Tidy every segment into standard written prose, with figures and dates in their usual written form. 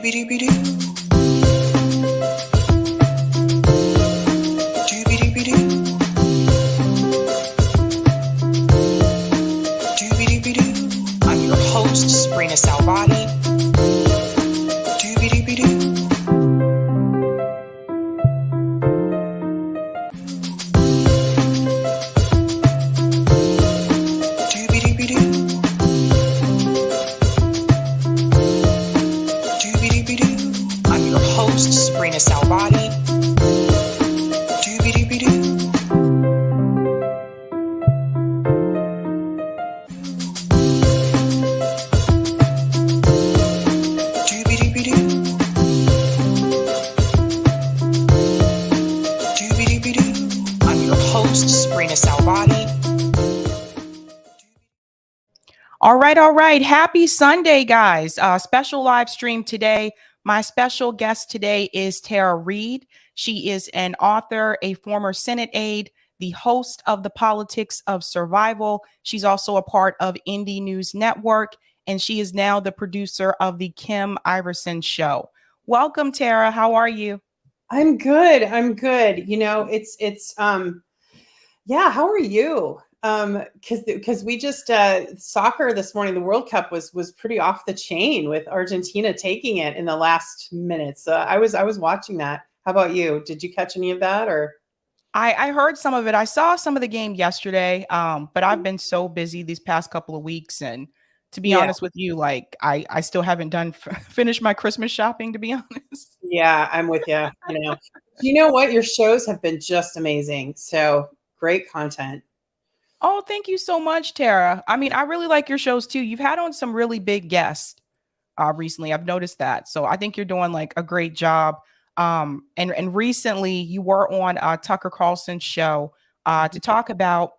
I'm your host, sabrinasalvati. I'm your host, sabrinasalvati. I'm your host, sabrinasalvati. All right. Happy Sunday, guys. Special live stream today. My special guest today is Tara Reade. She is an author, a former Senate aide, the host of The Politics of Survival. She's also a part of Indie News Network, and she is now the producer of the Kim Iverson Show. Welcome, Tara. How are you? I'm good. You know, yeah, how are you? Because we just soccer this morning, the World Cup was pretty off the chain with Argentina taking it in the last minutes. I was watching that. How about you? Did you catch any of that or? I heard some of it. I saw some of the game yesterday, but I've been so busy these past couple of weeks. And to be honest with you, like I still haven't finished my Christmas shopping, to be honest. Yeah, I'm with you. You know what? Your shows have been just amazing. So great content. Oh, thank you so much, Tara. I mean, I really like your shows too. You've had on some really big guests recently. I've noticed that. So I think you're doing like a great job. And recently you were on Tucker Carlson's show to talk about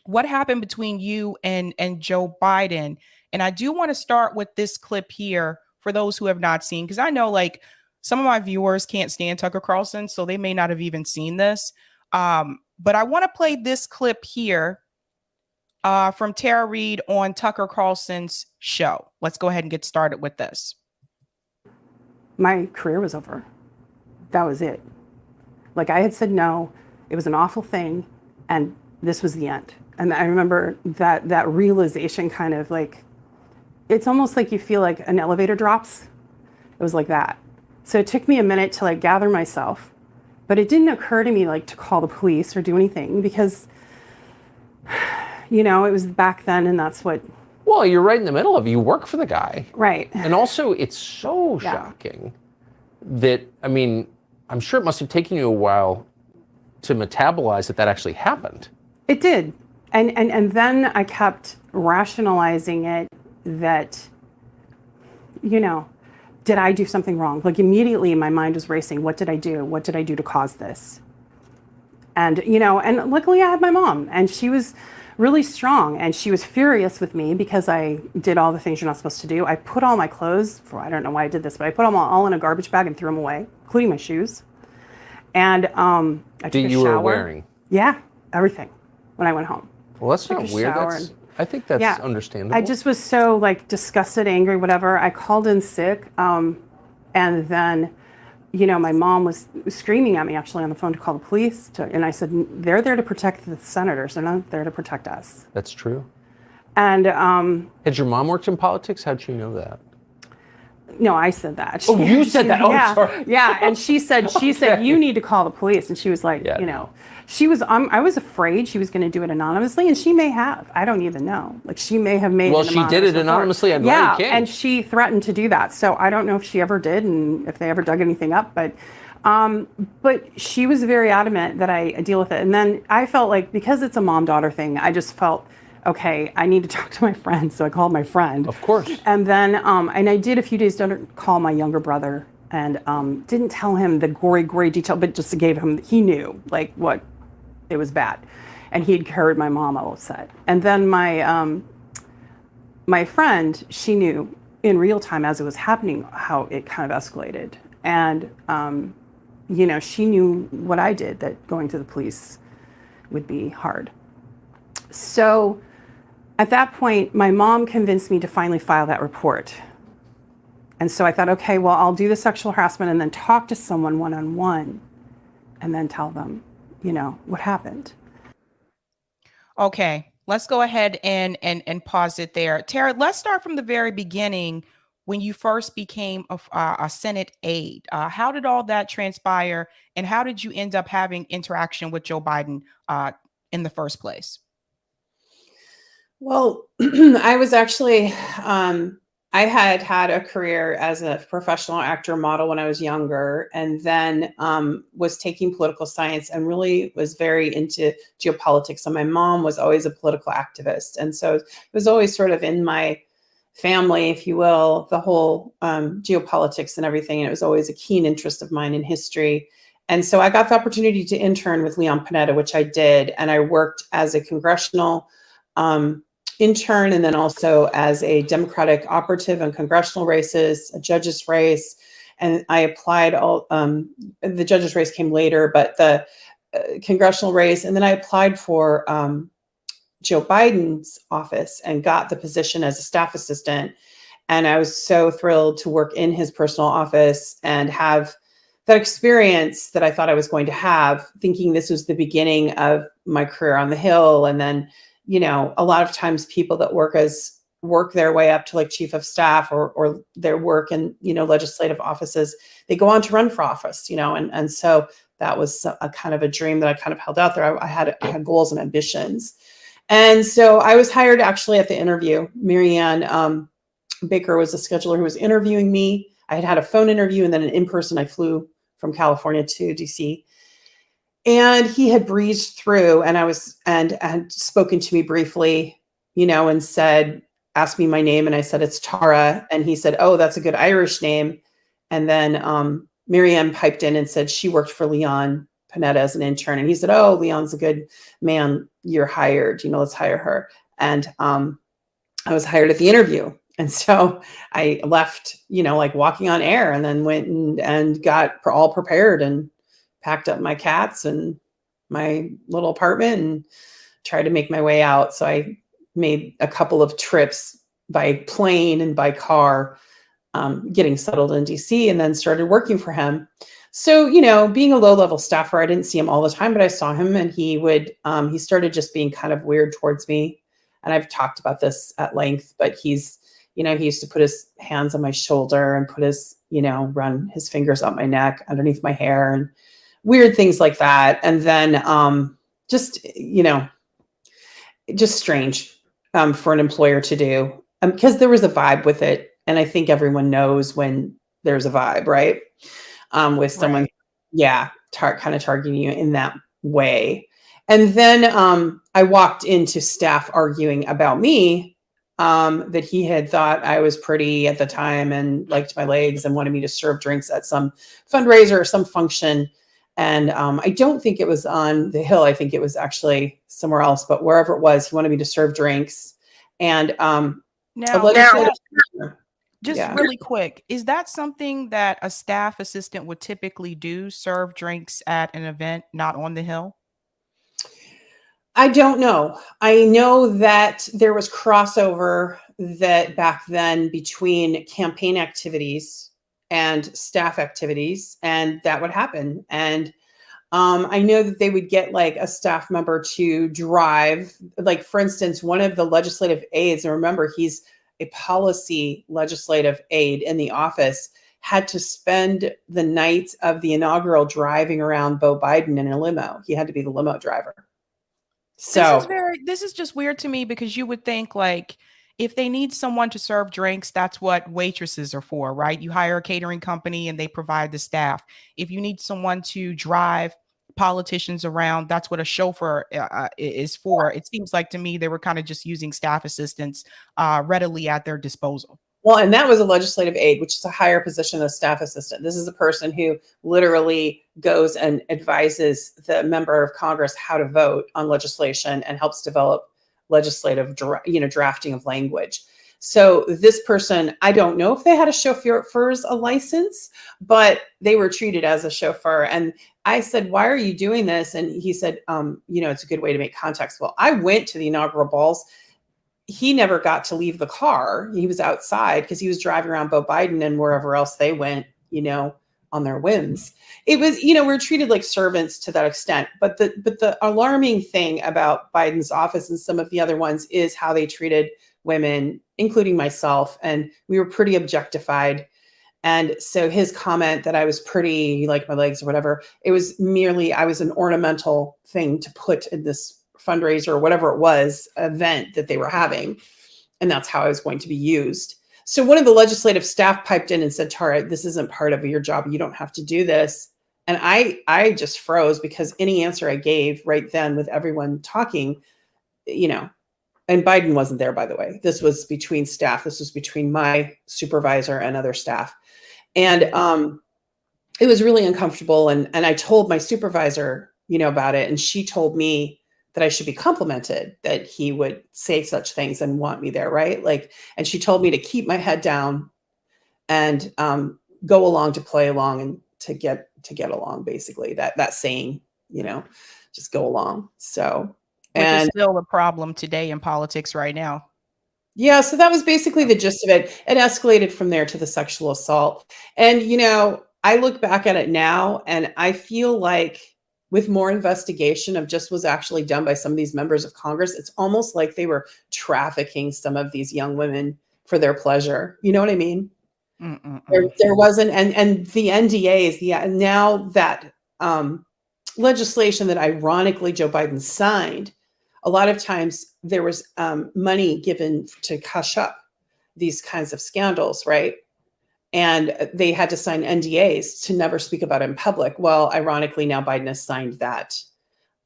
what happened between you and Joe Biden. And I do want to start with this clip here for those who have not seen, because I know like some of my viewers can't stand Tucker Carlson, so they may not have even seen this. But I want to play this clip here from Tara Reade on Tucker Carlson's show. Let's go ahead and get started with this. My career was over. That was it. Like I had said no, it was an awful thing, and this was the end. And I remember that realization kind of like, it's almost like you feel like an elevator drops. It was like that. So it took me a minute to like gather myself, but it didn't occur to me like to call the police or do anything because, you know, it was back then and that's what. Well, you're right in the middle of it. You work for the guy. Right. And also it's so shocking that, I mean, I'm sure it must have taken you a while to metabolize that actually happened. It did. And then I kept rationalizing it that, you know, did I do something wrong? Like immediately my mind was racing. What did I do? What did I do to cause this? And, you know, and luckily I had my mom and she was really strong and she was furious with me because I did all the things you're not supposed to do. I put all my clothes, I don't know why I did this, but I put them all in a garbage bag and threw them away, including my shoes. And I took a shower. You were wearing? Yeah, everything when I went home. Well, that's not weird. I think that's understandable. I just was so like disgusted, angry, whatever. I called in sick. And then, you know, my mom was screaming at me actually on the phone to call the police. And I said, they're there to protect the senators. They're not there to protect us. That's true. And had your mom worked in politics? How'd you know that? No, I said that. Oh, you said that. Oh, yeah, sorry. Yeah, and she said, you need to call the police. And she was like, you know, I was afraid she was going to do it anonymously, and she may have. I don't even know. Like she may have made. Well, she did it anonymously. Yeah, and she threatened to do that. So I don't know if she ever did, and if they ever dug anything up. But she was very adamant that I deal with it. And then I felt like because it's a mom-daughter thing, I just felt, okay, I need to talk to my friend. So I called my friend. Of course. And then, and I did a few days to call my younger brother and didn't tell him the gory detail, but just gave him, he knew like what, it was bad. And he had heard my mom all upset. And then my friend, she knew in real time as it was happening, how it kind of escalated. And, you know, she knew what I did, that going to the police would be hard. So at that point, my mom convinced me to finally file that report. And so I thought, okay, well, I'll do the sexual harassment and then talk to someone one-on-one and then tell them, what happened. Okay, let's go ahead and pause it there. Tara, let's start from the very beginning when you first became a Senate aide. How did all that transpire, and how did you end up having interaction with Joe Biden in the first place? Well, I was actually, I had a career as a professional actor model when I was younger, and then was taking political science and really was very into geopolitics. And my mom was always a political activist. And so it was always sort of in my family, if you will, the whole geopolitics and everything. And it was always a keen interest of mine in history. And so I got the opportunity to intern with Leon Panetta, which I did. And I worked as a congressional intern, and then also as a Democratic operative in congressional races, a judge's race. And I applied the judge's race came later, but the congressional race. And then I applied for Joe Biden's office and got the position as a staff assistant. And I was so thrilled to work in his personal office and have that experience that I thought I was going to have, thinking this was the beginning of my career on the Hill. And then, a lot of times people that work their way up to like chief of staff or their work in, legislative offices, they go on to run for office, and so that was a kind of a dream that I kind of held out there. I had goals and ambitions. And so I was hired actually at the interview. Marianne Baker was a scheduler who was interviewing me. I had a phone interview, and then an in-person, I flew from California to DC. And he had breezed through, and had spoken to me briefly, and asked me my name. And I said, it's Tara. And he said, oh, that's a good Irish name. And then Miriam piped in and said she worked for Leon Panetta as an intern. And he said, oh, Leon's a good man. You're hired, let's hire her. And I was hired at the interview. And so I left, like walking on air, and then went and got all prepared and packed up my cats and my little apartment and tried to make my way out. So I made a couple of trips by plane and by car, getting settled in DC, and then started working for him. So, being a low-level staffer, I didn't see him all the time, but I saw him, and he started just being kind of weird towards me. And I've talked about this at length, but he used to put his hands on my shoulder and put his, run his fingers up my neck underneath my hair and weird things like that. And then just strange for an employer to do, because there was a vibe with it. And I think everyone knows when there's a vibe, right? With someone, right. Kind of targeting you in that way. And then I walked into staff arguing about me, that he had thought I was pretty at the time and liked my legs and wanted me to serve drinks at some fundraiser or some function. And I don't think it was on the Hill. I think it was actually somewhere else, but wherever it was, he wanted me to serve drinks. And really quick, is that something that a staff assistant would typically do, serve drinks at an event not on the Hill? I don't know. I know that there was crossover that back then between campaign activities and staff activities, and that would happen. And I know that they would get like a staff member to drive, like for instance, one of the legislative aides, and remember he's a policy legislative aide in the office, had to spend the night of the inaugural driving around Beau Biden in a limo. He had to be the limo driver. So this is just weird to me, because you would think like, if they need someone to serve drinks, that's what waitresses are for, right? You hire a catering company and they provide the staff. If you need someone to drive politicians around, that's what a chauffeur is for. It seems like to me they were kind of just using staff assistants readily at their disposal. Well, and that was a legislative aide, which is a higher position than a staff assistant. This is a person who literally goes and advises the member of Congress how to vote on legislation and helps develop legislative, drafting of language. So this person, I don't know if they had a chauffeur's a license, but they were treated as a chauffeur. And I said, why are you doing this? And he said, it's a good way to make contacts. Well, I went to the inaugural balls he never got to leave the car. He was outside because he was driving around Beau Biden and wherever else they went, on their whims. It was, we're treated like servants to that extent. But the alarming thing about Biden's office and some of the other ones is how they treated women, including myself. And we were pretty objectified. And so his comment that I was pretty, like my legs or whatever, it was merely, I was an ornamental thing to put in this fundraiser or whatever it was, event that they were having. And that's how I was going to be used. So one of the legislative staff piped in and said, Tara, this isn't part of your job. You don't have to do this. And I just froze because any answer I gave right then with everyone talking, and Biden wasn't there, by the way. This was between staff. This was between my supervisor and other staff. And it was really uncomfortable. And I told my supervisor, about it. And she told me that I should be complimented that he would say such things and want me there. Right. And she told me to keep my head down and go along to play along and to get along, basically that saying, just go along. So, which is still a problem today in politics right now. Yeah. So that was basically the gist of it. It escalated from there to the sexual assault. And, I look back at it now and I feel like with more investigation of just was actually done by some of these members of Congress, it's almost like they were trafficking some of these young women for their pleasure. You know what I mean? There wasn't, and the NDAs, now that legislation that ironically Joe Biden signed, a lot of times there was money given to hush up these kinds of scandals, right? And they had to sign NDAs to never speak about it in public. Well, ironically, now Biden has signed that,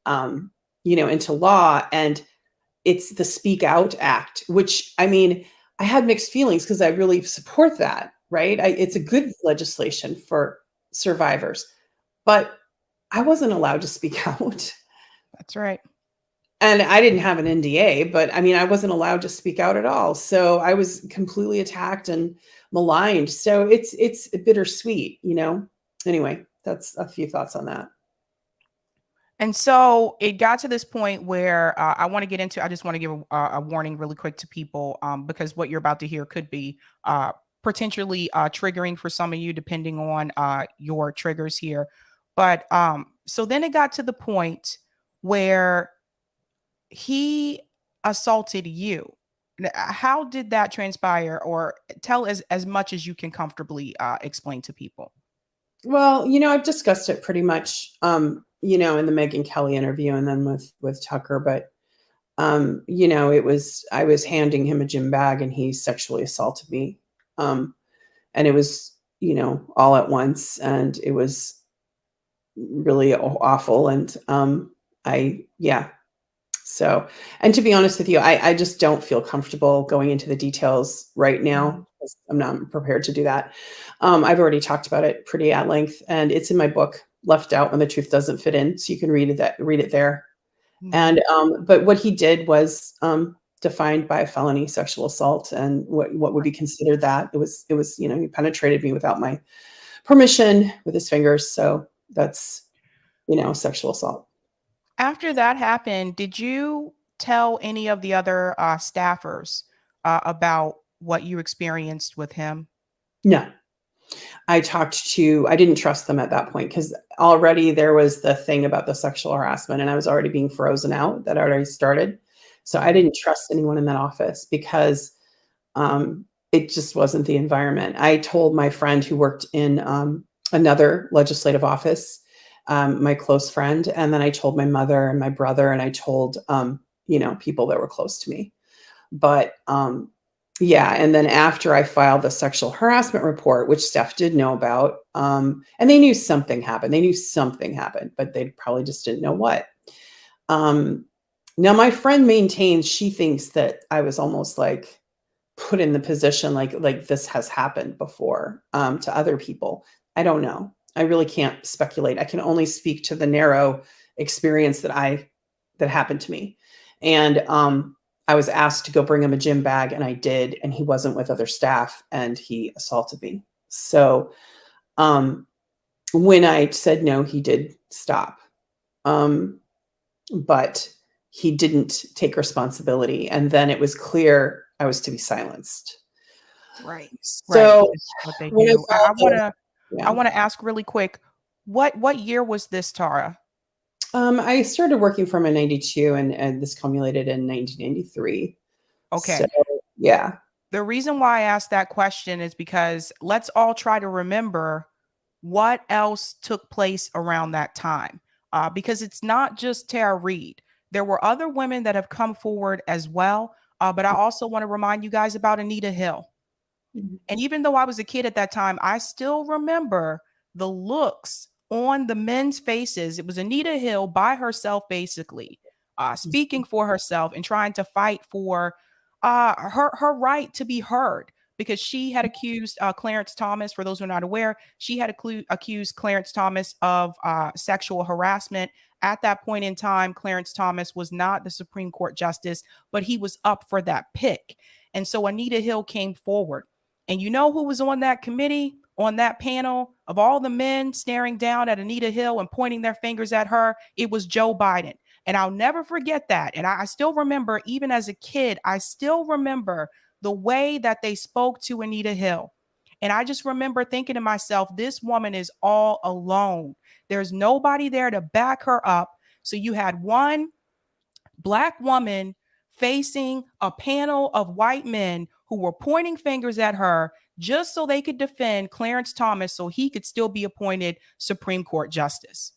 into law. And it's the Speak Out Act, which, I had mixed feelings because I really support that, right? It's a good legislation for survivors, but I wasn't allowed to speak out. That's right. And I didn't have an NDA, but I wasn't allowed to speak out at all. So I was completely attacked and maligned. So it's bittersweet, Anyway, that's a few thoughts on that. And so it got to this point where I want to get into, I just want to give a warning really quick to people because what you're about to hear could be potentially triggering for some of you, depending on your triggers here. But so then it got to the point where he assaulted you. How did that transpire? Or tell as much as you can comfortably explain to people. Well, I've discussed it pretty much, in the Megyn Kelly interview and then with Tucker, but, I was handing him a gym bag and he sexually assaulted me. And it was, all at once and it was really awful. And, So, and to be honest with you, I just don't feel comfortable going into the details right now. I'm not prepared to do that. I've already talked about it pretty at length and it's in my book, Left Out When the Truth Doesn't Fit In. So you can read it there. And, but what he did was defined by a felony sexual assault and what would be considered that. It was, he penetrated me without my permission with his fingers. So that's, sexual assault. After that happened, did you tell any of the other staffers about what you experienced with him? No. I didn't trust them at that point because already there was the thing about the sexual harassment and I was already being frozen out. That already started. So I didn't trust anyone in that office because it just wasn't the environment. I told my friend who worked in another legislative office, my close friend. And then I told my mother and my brother, and I told, people that were close to me. But and then after I filed the sexual harassment report, which Steph did know about, and they knew something happened. But they probably just didn't know what. Now my friend maintains she thinks that I was almost like put in the position like this has happened before to other people. I don't know. I really can't speculate. I can only speak to the narrow experience that happened to me. And I was asked to go bring him a gym bag and I did, and he wasn't with other staff and he assaulted me. So when I said no, he did stop. But he didn't take responsibility. And then it was clear I was to be silenced. Right. So It's what they when do. I I wanna ask really quick, what year was this, Tara? I started working from in 92 and this culminated in 1993. So, Okay. yeah. The reason why I asked that question is because let's all try to remember what else took place around that time. Because it's not just Tara Reade. There were other women that have come forward as well. But I also want to remind you guys about Anita Hill. Mhm. And even though I was a kid at that time, I still remember the looks on the men's faces. It was Anita Hill by herself, basically, speaking for herself and trying to fight for her right to be heard, because she had accused Clarence Thomas. For those who are not aware, she had accused Clarence Thomas of sexual harassment. At that point in time, Clarence Thomas was not the Supreme Court justice, but he was up for that pick. And so Anita Hill came forward. And you know who was on that committee, on that panel of all the men staring down at Anita Hill and pointing their fingers at her? It was Joe Biden. And I'll never forget that. And I still remember, even as a kid, I still remember the way that they spoke to Anita Hill. And I just remember thinking to myself, this woman is all alone. There's nobody there to back her up. So you had one Black woman facing a panel of white men who were pointing fingers at her just so they could defend Clarence Thomas so he could still be appointed Supreme Court justice.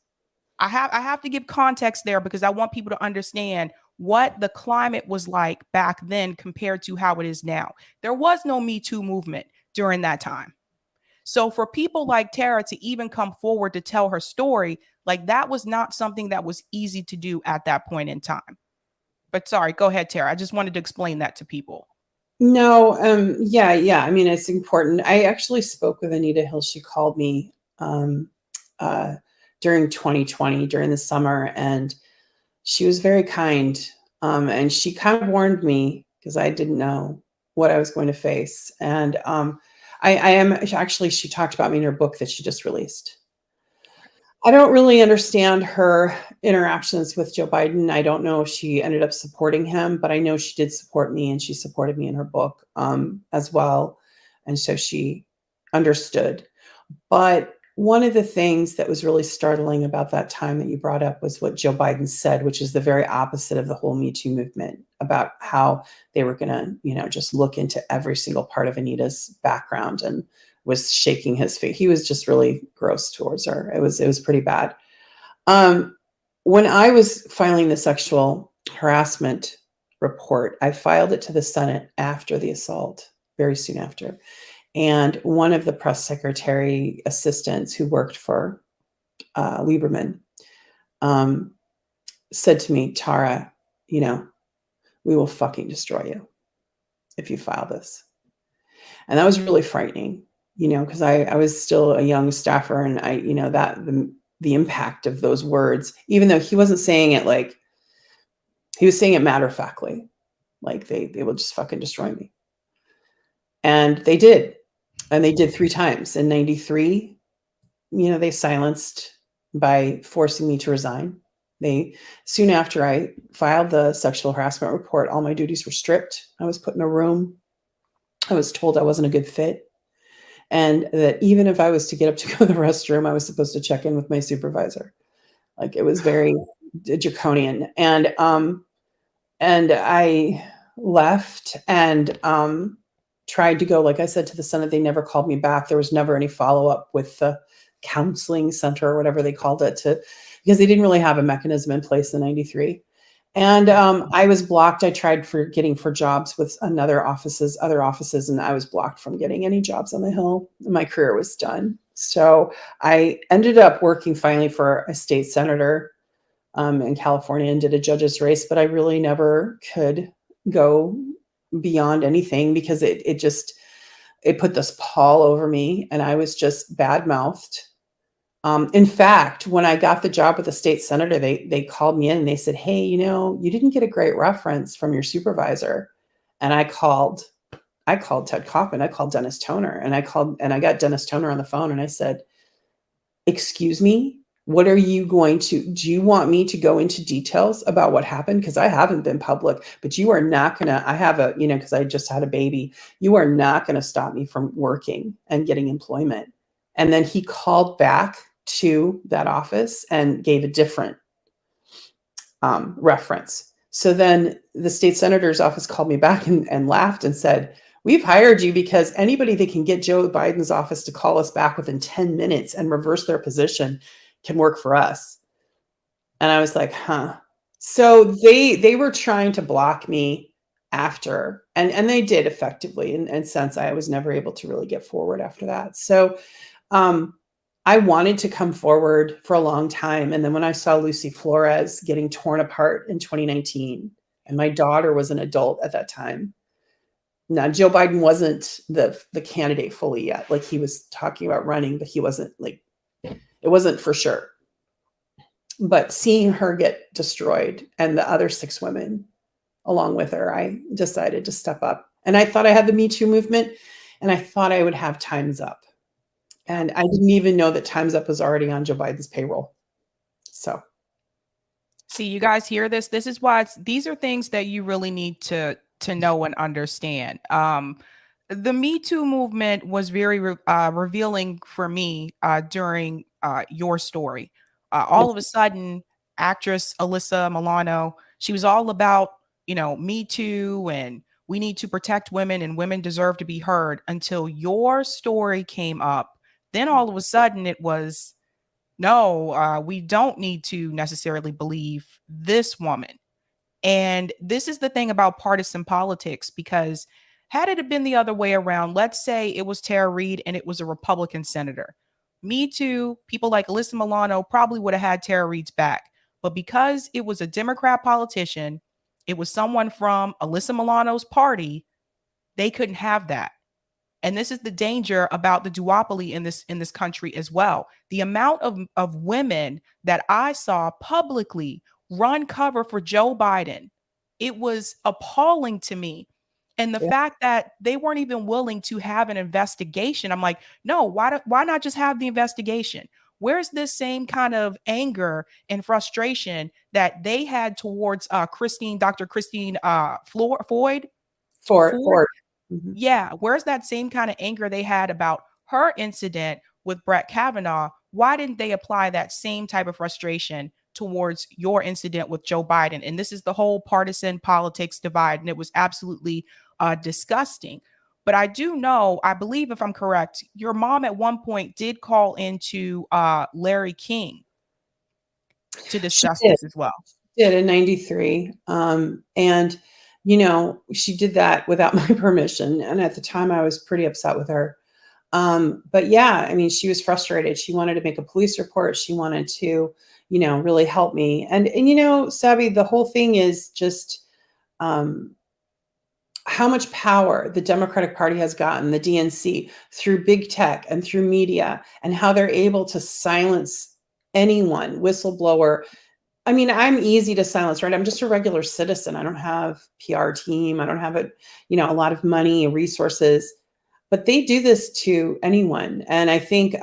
I have to give context there because I want people to understand what the climate was like back then compared to how it is now. There was no Me Too movement during that time. So for people like Tara to even come forward to tell her story, like, that was not something that was easy to do at that point in time. But sorry, go ahead, Tara. I just wanted to explain that to people. No, yeah. I mean, it's important. I actually spoke with Anita Hill. She called me uh, during 2020, during the summer, and she was very kind. And she kind of warned me because I didn't know what I was going to face. And I am actually, she talked about me in her book that she just released. I don't really understand her interactions with Joe Biden. I don't know if she ended up supporting him, but I know she did support me and she supported me in her book as well. And so she understood. But one of the things that was really startling about that time that you brought up was what Joe Biden said, which is the very opposite of the whole Me Too movement, about how they were going to, just look into every single part of Anita's background, and was shaking his face. He was just really gross towards her. It was pretty bad. When I was filing the sexual harassment report, I filed it to the Senate after the assault, very soon after. And one of the press secretary assistants who worked for Lieberman said to me, Tara, we will fucking destroy you if you file this. And that was really frightening, because I was still a young staffer, and that the impact of those words, even though he wasn't saying it like, he was saying it matter-of-factly, like they will just fucking destroy me. And they did. And they did 3 times. In 93, they silenced by forcing me to resign. Soon after I filed the sexual harassment report, all my duties were stripped. I was put in a room. I was told I wasn't a good fit. And that even if I was to get up to go to the restroom, I was supposed to check in with my supervisor. Like, it was very draconian. And I left and tried to go, like I said, to the Senate. They never called me back. There was never any follow-up with the counseling center or whatever they called it, because they didn't really have a mechanism in place in 93. And I was blocked. I tried getting jobs with other offices, and I was blocked from getting any jobs on the Hill. My career was done. So I ended up working finally for a state senator in California and did a judge's race, but I really never could go beyond anything because it put this pall over me, and I was just bad-mouthed. In fact, when I got the job with the state senator, they called me in and they said, hey, you didn't get a great reference from your supervisor. And I called Ted Kaufman. I called Dennis Toner, and I got Dennis Toner on the phone, and I said, excuse me, What are you going to, do you want me to go into details about what happened? Because I haven't been public, but you are not going to, I have a, because I just had a baby. You are not going to stop me from working and getting employment. And then he called back to that office and gave a different reference. So then the state senator's office called me back and laughed and said, we've hired you because anybody that can get Joe Biden's office to call us back within 10 minutes and reverse their position can work for us. And I was like, huh. So they were trying to block me after, and they did effectively. And since I was never able to really get forward after that. So I wanted to come forward for a long time. And then when I saw Lucy Flores getting torn apart in 2019, and my daughter was an adult at that time. Now, Joe Biden wasn't the candidate fully yet. Like, he was talking about running, but he wasn't, like, it wasn't for sure. But seeing her get destroyed and the other 6 women along with her, I decided to step up. And I thought I had the Me Too movement, and I thought I would have Time's Up. And I didn't even know that Time's Up was already on Joe Biden's payroll. So. See, you guys hear this? This is why these are things that you really need to know and understand. The Me Too movement was very revealing for me during your story. All of a sudden, actress Alyssa Milano, she was all about, Me Too and we need to protect women and women deserve to be heard, until your story came up. Then all of a sudden it was, no, we don't need to necessarily believe this woman. And this is the thing about partisan politics, because had it been the other way around, let's say it was Tara Reade and it was a Republican senator, Me Too, people like Alyssa Milano probably would have had Tara Reade's back. But because it was a Democrat politician, it was someone from Alyssa Milano's party, they couldn't have that. And this is the danger about the duopoly in this country as well. The amount of women that I saw publicly run cover for Joe Biden, it was appalling to me. And the fact that they weren't even willing to have an investigation, I'm like, no, why not just have the investigation? Where's this same kind of anger and frustration that they had towards Dr. Christine Ford? Mm-hmm. Yeah, where's that same kind of anger they had about her incident with Brett Kavanaugh? Why didn't they apply that same type of frustration towards your incident with Joe Biden? And this is the whole partisan politics divide, and it was absolutely disgusting. But I do know, I believe, if I'm correct, your mom at one point did call into Larry King to discuss this as well. She did in 93. And she did that without my permission. And at the time I was pretty upset with her. But yeah, I mean, she was frustrated. She wanted to make a police report. She wanted to, really help me. And Sabby, the whole thing is just, how much power the Democratic Party has gotten, the DNC, through big tech and through media, and how they're able to silence anyone, whistleblower. I mean, I'm easy to silence, right? I'm just a regular citizen. I don't have PR team. I don't have a lot of money and resources, but they do this to anyone. And I think,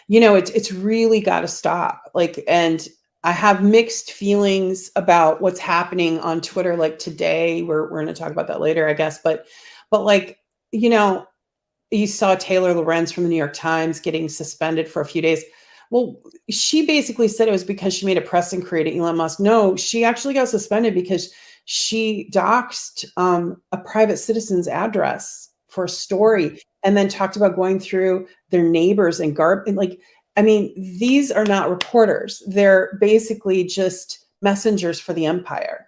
it's really got to stop. And I have mixed feelings about what's happening on Twitter. Like today, we're going to talk about that later, I guess. But you saw Taylor Lorenz from the New York Times getting suspended for a few days. Well, she basically said it was because she made a press inquiry to Elon Musk. No, she actually got suspended because she doxed a private citizen's address for a story, and then talked about going through their neighbors and these are not reporters. They're basically just messengers for the empire.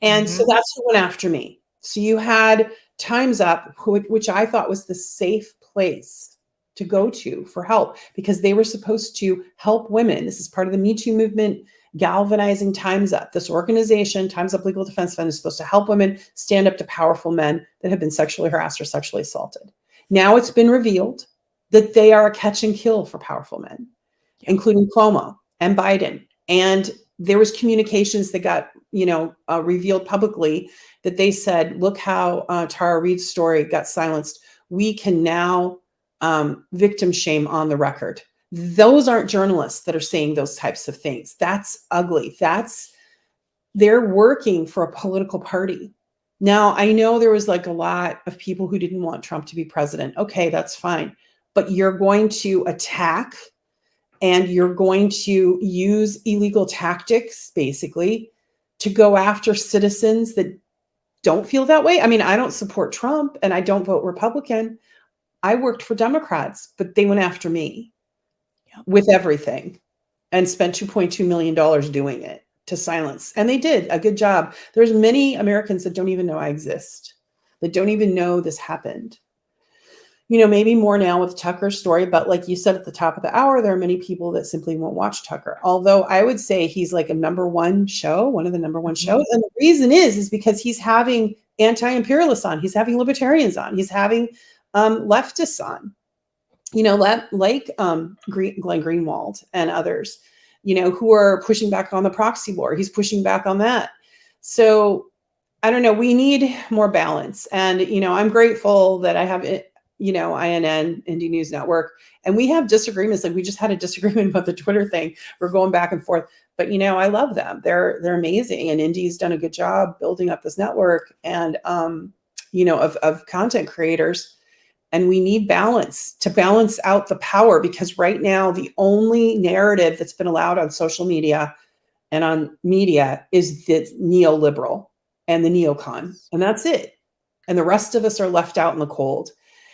And so that's who went after me. So you had Time's Up, which I thought was the safe place to go to for help, because they were supposed to help women. This is part of the Me Too movement, galvanizing Time's Up. This organization, Time's Up Legal Defense Fund, is supposed to help women stand up to powerful men that have been sexually harassed or sexually assaulted. Now it's been revealed that they are a catch and kill for powerful men, including Cuomo and Biden. And there was communications that got, revealed publicly that they said, look how Tara Reade's story got silenced. We can now victim shame on the record. Those aren't journalists that are saying those types of things. That's ugly. They're working for a political party. Now, I know there was like a lot of people who didn't want Trump to be president. Okay, that's fine. But you're going to attack and you're going to use illegal tactics, basically, to go after citizens that don't feel that way. I mean, I don't support Trump and I don't vote Republican. I worked for Democrats, but they went after me with everything and spent $2.2 million doing it to silence. And they did a good job. There's many Americans that don't even know I exist, that don't even know this happened. Maybe more now with Tucker's story, but like you said at the top of the hour, there are many people that simply won't watch Tucker. Although I would say he's like one of the number one shows. And the reason is because he's having anti-imperialists on, he's having libertarians on, he's having leftists on, like Glenn Greenwald and others, who are pushing back on the proxy war. He's pushing back on that. So I don't know, we need more balance. And, I'm grateful that I have INN, Indie News Network, and we have disagreements. Like we just had a disagreement about the Twitter thing. We're going back and forth, but I love them. They're amazing, and Indie's done a good job building up this network and of content creators. And we need balance to balance out the power, because right now the only narrative that's been allowed on social media and on media is the neoliberal and the neocon, and that's it. And the rest of us are left out in the cold.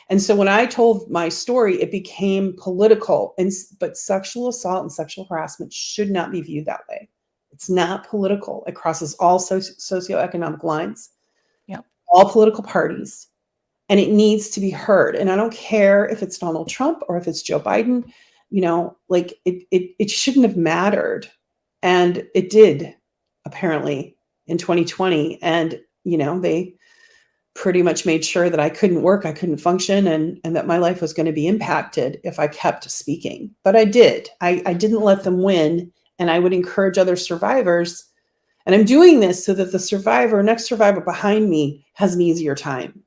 And so when I told my story, it became political. But sexual assault and sexual harassment should not be viewed that way. It's not political. It crosses all socioeconomic lines, all political parties, and it needs to be heard. And I don't care if it's Donald Trump or if it's Joe Biden, like it shouldn't have mattered. And it did, apparently, in 2020. And, they pretty much made sure that I couldn't work, I couldn't function, and that my life was going to be impacted if I kept speaking. But I did. I didn't let them win, and I would encourage other survivors. And I'm doing this so that the next survivor behind me has an easier time.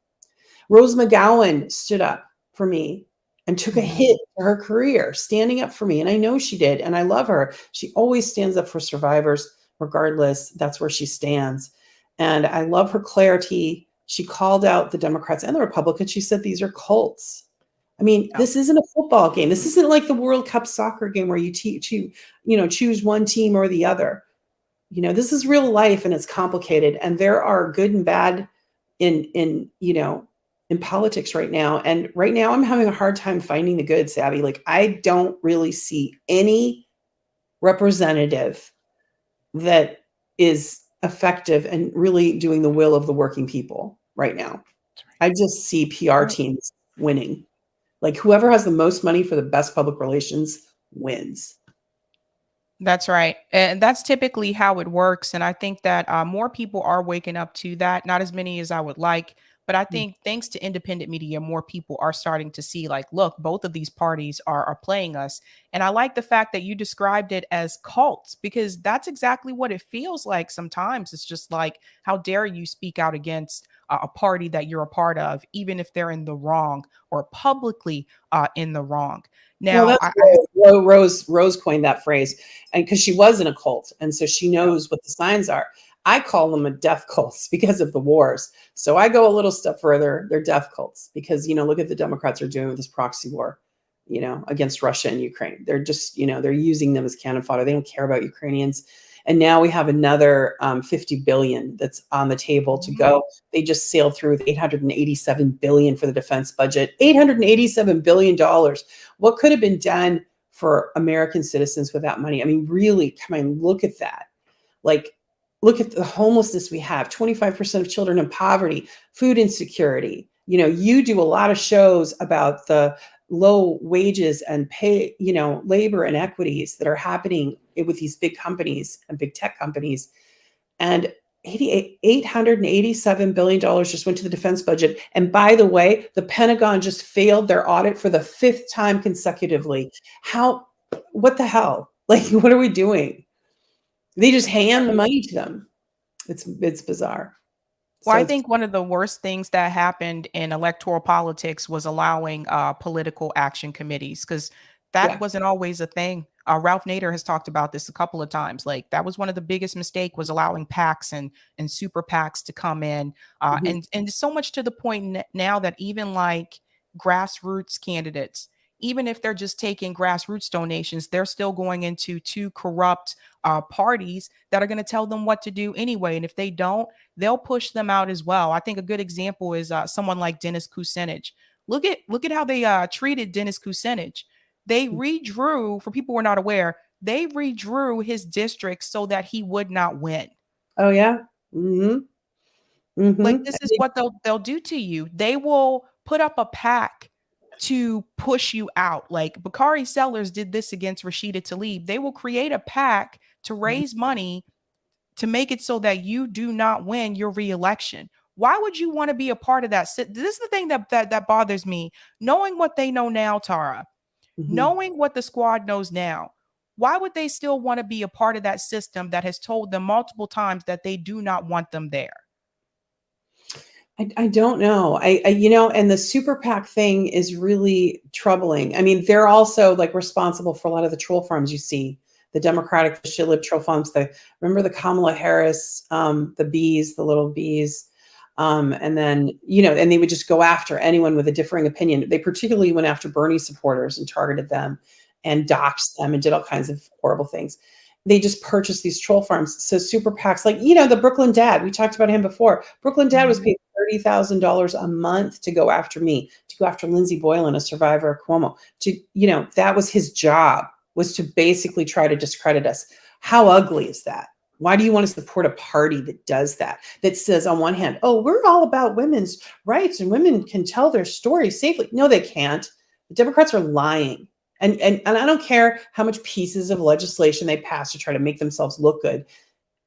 Rose McGowan stood up for me and took a hit for her career, standing up for me. And I know she did, and I love her. She always stands up for survivors, regardless. That's where she stands. And I love her clarity. She called out the Democrats and the Republicans. She said, these are cults. I mean, this isn't a football game. This isn't like the World Cup soccer game where you choose one team or the other. This is real life, and it's complicated. And there are good and bad in politics right now. And right now I'm having a hard time finding the good, Sabby. Like I don't really see any representative that is effective and really doing the will of the working people right now. I just see PR teams winning. Like whoever has the most money for the best public relations wins. That's right. And that's typically how it works. And I think that more people are waking up to that. Not as many as I would like. But I think thanks to independent media, more people are starting to see like, look, both of these parties are playing us. And I like the fact that you described it as cults, because that's exactly what it feels like sometimes. It's just like, how dare you speak out against a party that you're a part of, even if they're in the wrong or publicly in the wrong. Now, Well, that's Rose coined that phrase, and because she was in a cult, and so she knows what the signs are. I call them a death cults because of the wars. So I go a little step further. They're death cults because, look at the Democrats are doing with this proxy war, against Russia and Ukraine. They're just, they're using them as cannon fodder. They don't care about Ukrainians. And now we have another 50 billion that's on the table to go. They just sailed through with 887 billion for the defense budget. $887 billion. What could have been done for American citizens with that money? I mean, really, come on, look at that. Like, look at the homelessness we have, 25% of children in poverty, food insecurity. You do a lot of shows about the low wages and pay, labor inequities that are happening with these big companies and big tech companies. And $887 billion just went to the defense budget. And by the way, the Pentagon just failed their audit for the 5th time consecutively. What the hell? Like, what are we doing? They just hand the money to them. It's bizarre. Well, I think one of the worst things that happened in electoral politics was allowing political action committees, because that wasn't always a thing. Ralph Nader has talked about this a couple of times. Like that was one of the biggest mistake was allowing PACs and super PACs to come in. And so much to the point now that even like grassroots candidates, even if they're just taking grassroots donations, they're still going into two corrupt parties that are going to tell them what to do anyway. And if they don't, they'll push them out as well. I think a good example is someone like Dennis Kucinich. Look at how they treated Dennis Kucinich. They redrew, for people who are not aware, they redrew his district so that he would not win. Oh yeah. Like this is what they'll do to you. They will put up a PAC to push you out. Like Bakari Sellers did this against Rashida Tlaib. They will create a PAC to raise money to make it so that you do not win your reelection. Why would you want to be a part of that? This is the thing that bothers me. Knowing what they know now, Tara, knowing what the squad knows now, why would they still want to be a part of that system that has told them multiple times that they do not want them there? I don't know. And the super PAC thing is really troubling. I mean, they're also like responsible for a lot of the troll farms you see, the Democratic lib troll farms. Remember the Kamala Harris, the bees, the little bees. And then, and they would just go after anyone with a differing opinion. They particularly went after Bernie supporters and targeted them and doxed them and did all kinds of horrible things. They just purchased these troll farms. So super PACs, like, the Brooklyn Dad, we talked about him before. Brooklyn Dad was paid $30,000 a month to go after me, to go after Lindsey Boylan, a survivor of Cuomo. That was his job, was to basically try to discredit us. How ugly is that? Why do you want to support a party that does that? That says on one hand, oh, we're all about women's rights and women can tell their story safely. No, they can't. The Democrats are lying. And I don't care how much pieces of legislation they pass to try to make themselves look good.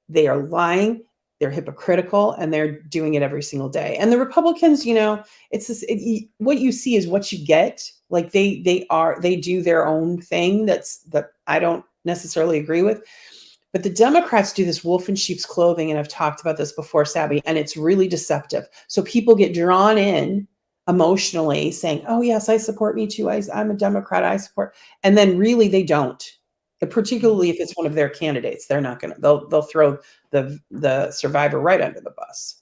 They are lying. They're hypocritical, and they're doing it every single day. And the Republicans, it's this, what you see is what you get. Like they do their own thing that I don't necessarily agree with. But the Democrats do this wolf in sheep's clothing, and I've talked about this before, Sabby, and it's really deceptive. So people get drawn in emotionally saying, oh, yes, I support Me Too. I'm a Democrat. I support. And then really they don't. Particularly if it's one of their candidates. They're not going to. They'll throw the survivor right under the bus.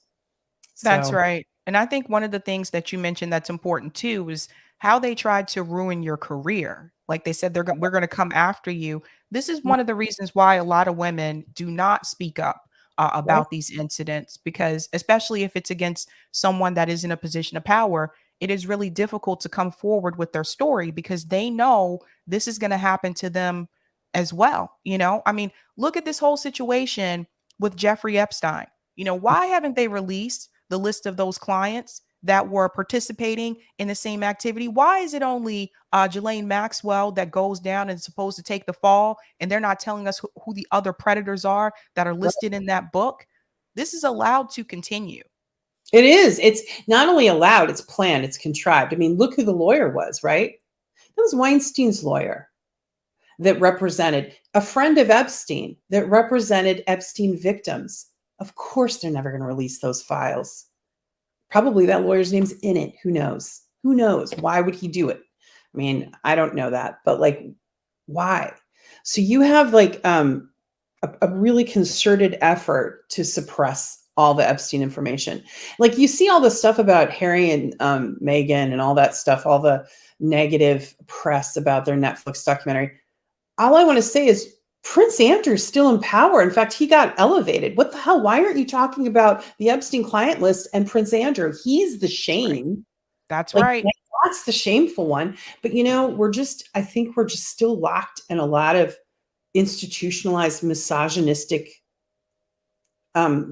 That's right. And I think one of the things that you mentioned that's important too is how they tried to ruin your career. Like they said, we're going to come after you. This is one of the reasons why a lot of women do not speak up about these incidents, because especially if it's against someone that is in a position of power, it is really difficult to come forward with their story because they know this is going to happen to them as well. I mean, look at this whole situation with Jeffrey Epstein. Why haven't they released the list of those clients that were participating in the same activity? Why is it only Ghislaine Maxwell that goes down and is supposed to take the fall, and they're not telling us who the other predators are that are listed in that book? This is allowed to continue. It is. It's not only allowed, it's planned, it's contrived. I mean, look who the lawyer was, right? That was Weinstein's lawyer that represented a friend of Epstein, that represented Epstein victims. Of course, they're never going to release those files. Probably that lawyer's name's in it. Who knows? Who knows? Why would he do it? I mean, I don't know that, but like, why? So you have like a really concerted effort to suppress all the Epstein information. Like you see all the stuff about Harry and Meghan and all that stuff, all the negative press about their Netflix documentary. All I want to say is Prince Andrew's still in power. In fact, he got elevated. What the hell? Why aren't you talking about the Epstein client list and Prince Andrew? He's the shame. That's right. That's the shameful one. But I think we're just still locked in a lot of institutionalized misogynistic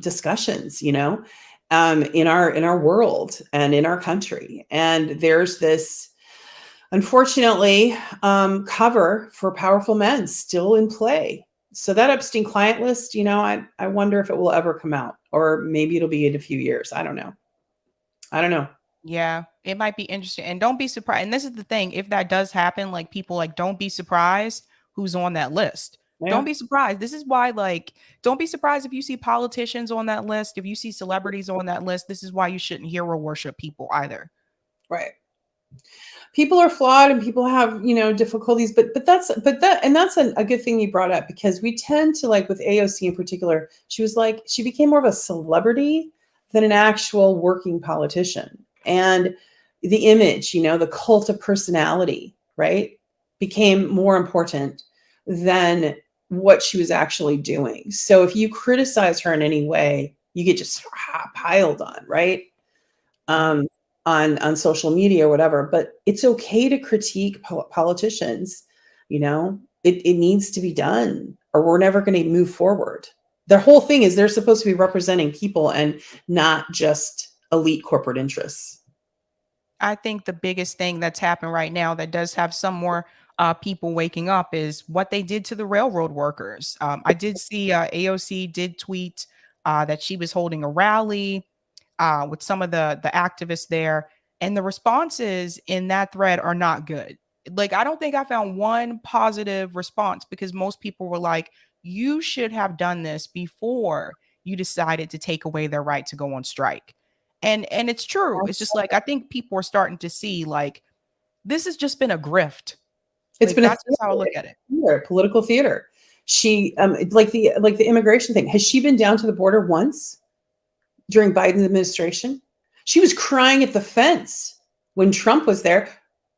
discussions, in our world and in our country. And there's this, unfortunately, cover for powerful men still in play. So that Epstein client list, I wonder if it will ever come out, or maybe it'll be in a few years. I don't know. Yeah, it might be interesting. And don't be surprised. And this is the thing. If that does happen, like people don't be surprised who's on that list. Yeah. Don't be surprised. This is why, don't be surprised if you see politicians on that list. If you see celebrities on that list, this is why you shouldn't hero worship people either. Right. People are flawed and people have, difficulties, but that's a good thing you brought up, because we tend to, like with AOC in particular, she became more of a celebrity than an actual working politician. And the image, the cult of personality, right, became more important than what she was actually doing. So if you criticize her in any way, you get just piled on, right? On social media or whatever. But it's okay to critique politicians. It needs to be done, or we're never going to move forward. The whole thing is they're supposed to be representing people and not just elite corporate interests. I think the biggest thing that's happened right now that does have some more people waking up is what they did to the railroad workers. I did see AOC did tweet that she was holding a rally with some of the activists there, and the responses in that thread are not good. Like, I don't think I found one positive response, because most people were like, you should have done this before you decided to take away their right to go on strike. And it's true. It's just like, I think people are starting to see, like, this has just been a grift. It's Like, been that's just how I look at it. Political theater. She like the immigration thing. Has she been down to the border once during Biden's administration? She was crying at the fence when Trump was there.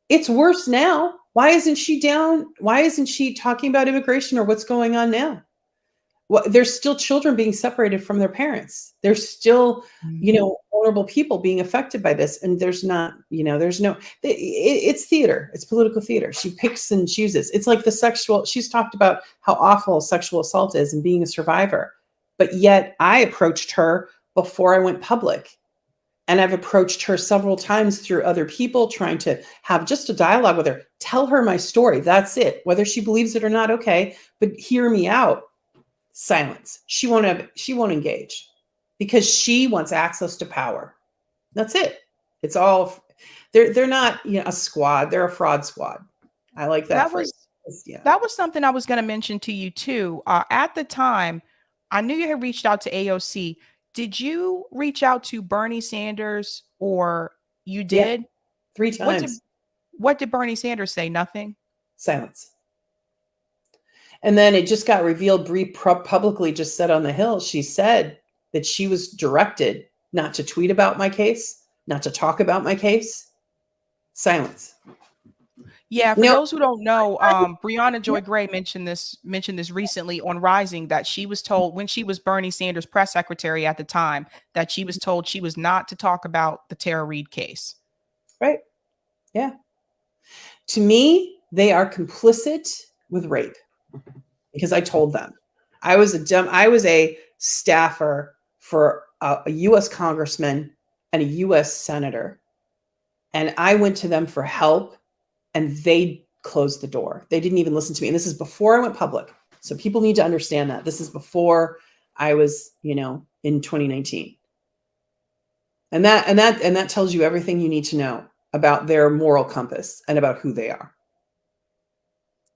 It's worse now. Why isn't she down? Why isn't she talking about immigration or what's going on now? Well, there's still children being separated from their parents. There's still, vulnerable people being affected by this. And there's not, it's theater. It's political theater. She picks and chooses. It's like she's talked about how awful sexual assault is and being a survivor. But yet I approached her before I went public. And I've approached her several times through other people, trying to have just a dialogue with her, tell her my story. That's it. Whether she believes it or not, okay, but hear me out. Silence. She won't engage, because she wants access to power. That's it. It's all, they're not a squad. They're a fraud squad. I like that phrase. That was something I was going to mention to you too. At the time, I knew you had reached out to AOC. Did you reach out to Bernie Sanders, or you did? Yeah, 3 times. What did Bernie Sanders say? Nothing? Silence. And then it just got revealed. Bree publicly just said on the Hill, she said that she was directed not to tweet about my case, not to talk about my case. Silence. Yeah, for those who don't know, Brianna Joy Gray mentioned this recently on Rising, that she was told, when she was Bernie Sanders' press secretary at the time, that she was told she was not to talk about the Tara Reade case. Right. Yeah. To me, they are complicit with rape, because I told them. I was a staffer for a U.S. congressman and a U.S. senator, and I went to them for help. And they closed the door. They didn't even listen to me. And this is before I went public. So people need to understand that. This is before I was, in 2019. And that tells you everything you need to know about their moral compass and about who they are.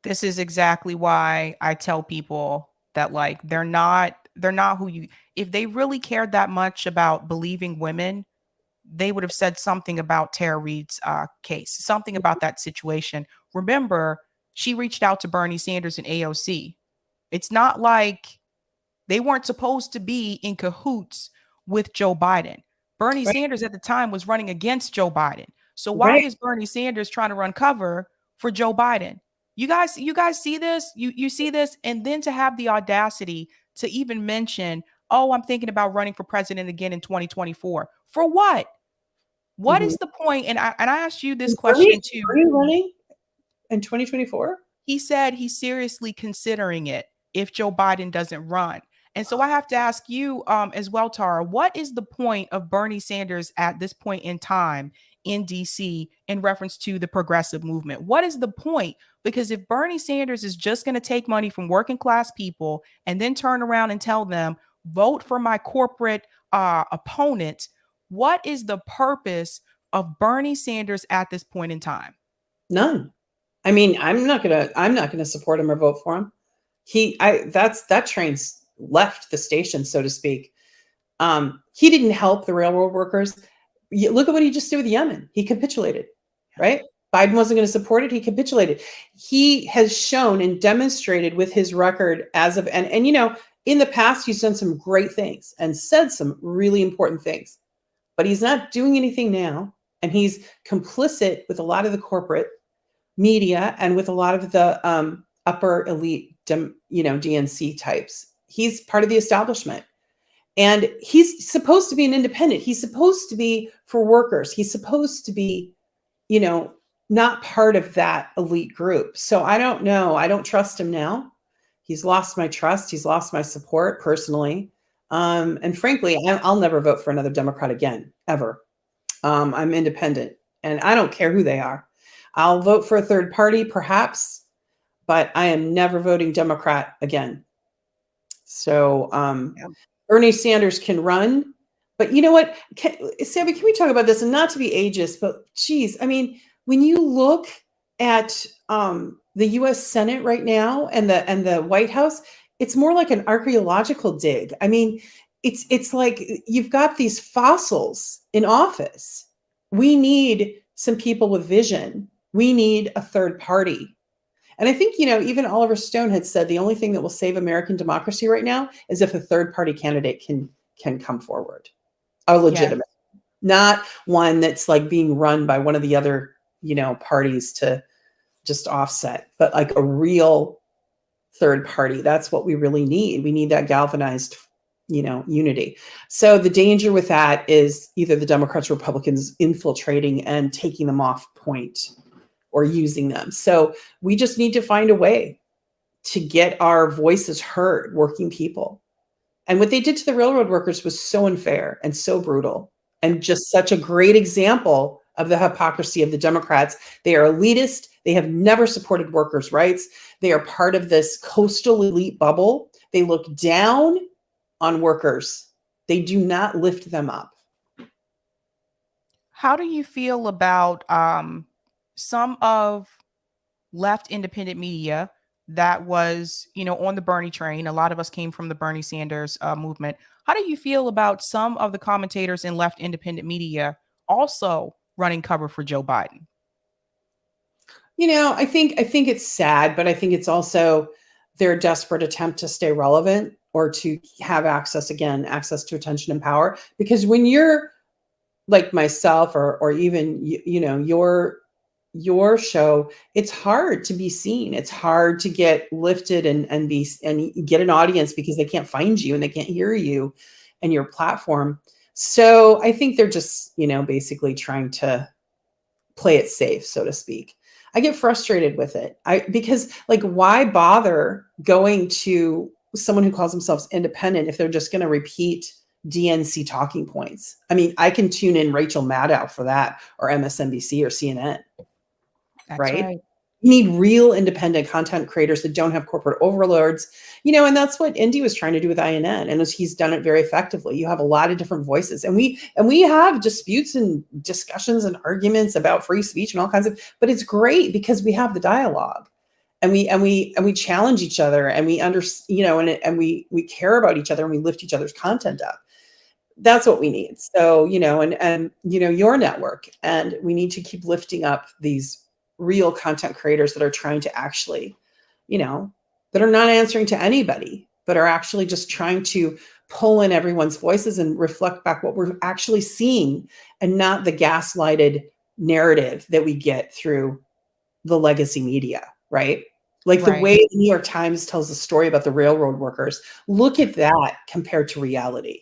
This is exactly why I tell people that, like, they're not who you, if they really cared that much about believing women, they would have said something about Tara Reade's case, something about that situation. Remember, she reached out to Bernie Sanders and AOC. It's not like they weren't supposed to be in cahoots with Joe Biden. Bernie Sanders at the time was running against Joe Biden. So why is Bernie Sanders trying to run cover for Joe Biden? You guys see this? You see this? And then to have the audacity to even mention, oh, I'm thinking about running for president again in 2024. For what? What is the point? And I asked you this question too. Are you running in 2024? He said he's seriously considering it if Joe Biden doesn't run. And so I have to ask you as well, Tara, what is the point of Bernie Sanders at this point in time in DC in reference to the progressive movement? What is the point? Because if Bernie Sanders is just going to take money from working class people and then turn around and tell them, vote for my corporate opponent, what is the purpose of Bernie Sanders at this point in time? None. I mean, I'm not gonna support him or vote for him. That train's left the station, so to speak. He didn't help the railroad workers. Look at what he just did with Yemen. He capitulated. right? Biden wasn't going to support it. He capitulated. He has shown and demonstrated with his record as of, and you know, in the past, he's done some great things and said some really important things, but he's not doing anything now. And he's complicit with a lot of the corporate media and with a lot of the upper elite, DNC types. He's part of the establishment. And he's supposed to be an independent. He's supposed to be for workers. He's supposed to be, not part of that elite group. So I don't know. I don't trust him now. He's lost my trust. He's lost my support personally. And frankly, I'll never vote for another Democrat again, ever. I'm independent and I don't care who they are. I'll vote for a third party, perhaps, but I am never voting Democrat again. So Bernie Sanders can run, but you know what, Sabby, can we talk about this? And not to be ageist, but geez, I mean, when you look at the U.S. Senate right now and the White House, it's more like an archaeological dig. I mean, it's like you've got these fossils in office. We need some people with vision. We need a third party. And I think, even Oliver Stone had said the only thing that will save American democracy right now is if a third party candidate can come forward, a legitimate, not one that's like being run by one of the other, parties to just offset, but like a real third party. That's what we really need. We need that galvanized, unity. So the danger with that is either the Democrats or Republicans infiltrating and taking them off point or using them. So we just need to find a way to get our voices heard, working people. And what they did to the railroad workers was so unfair and so brutal and just such a great example of the hypocrisy of the Democrats. They are elitist. They have never supported workers' rights. They are part of this coastal elite bubble. They look down on workers. They do not lift them up. How do you feel about some of left independent media that was, on the Bernie train? A lot of us came from the Bernie Sanders movement. How do you feel about some of the commentators in left independent media also running cover for Joe Biden? I think it's sad, but I think it's also their desperate attempt to stay relevant or to have access to attention and power. Because when you're like myself or even, your show, it's hard to be seen. It's hard to get lifted and get an audience because they can't find you and they can't hear you and your platform. So I think they're just, basically trying to play it safe, so to speak. I get frustrated with it. Because like, why bother going to someone who calls themselves independent if they're just going to repeat DNC talking points? I mean, I can tune in Rachel Maddow for that, or MSNBC or CNN. That's right? You need real independent content creators that don't have corporate overlords, and that's what Indy was trying to do with INN, and he's done it very effectively. You have a lot of different voices, and we have disputes and discussions and arguments about free speech and all kinds of, but it's great because we have the dialogue, and we challenge each other, and we and we care about each other, and we lift each other's content up. That's what we need. So, and your network, and we need to keep lifting up these real content creators that are trying to actually, that are not answering to anybody, but are actually just trying to pull in everyone's voices and reflect back what we're actually seeing, and not the gaslighted narrative that we get through the legacy media, right? Like the way the New York Times tells a story about the railroad workers. Look at that compared to reality.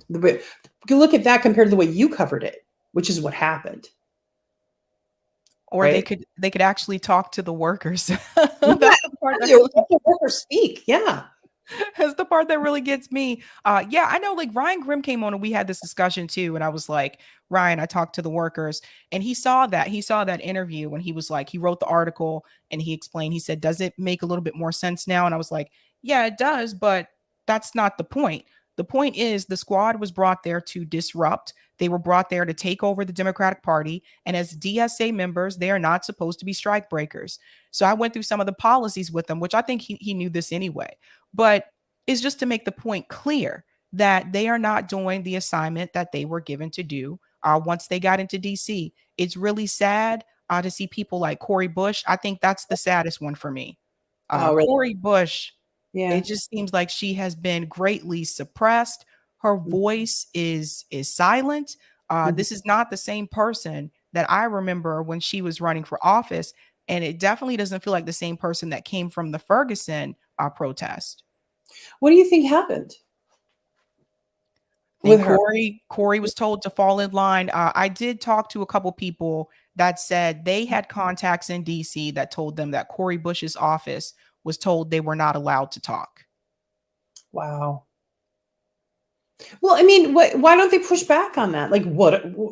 Look at that compared to the way you covered it, which is what happened. Or they could actually talk to the workers. That's the part the workers speak. Yeah. That's the part that really gets me. Yeah, I know, like Ryan Grimm came on and we had this discussion too. And I was like, Ryan, I talked to the workers, and he saw that interview when he was like, he wrote the article and he explained, he said, does it make a little bit more sense now? And I was like, yeah, it does, but that's not the point. The point is the squad was brought there to disrupt. They were brought there to take over the Democratic Party. And as DSA members, they are not supposed to be strike breakers. So I went through some of the policies with them, which I think he knew this anyway. But it's just to make the point clear that they are not doing the assignment that they were given to do once they got into DC. It's really sad. to see people like Cori Bush. I think that's the saddest one for me. Oh, really? Cori Bush, Yeah. it just seems like she has been greatly suppressed. Her voice is silent. This is not the same person that I remember when she was running for office, and it definitely doesn't feel like the same person that came from the Ferguson protest. What do you think happened I think with her? Cori was told to fall in line. I did talk to a couple people that said they had contacts in DC that told them that Cori Bush's office was told they were not allowed to talk. Wow. Well, I mean, why don't they push back on that? Like,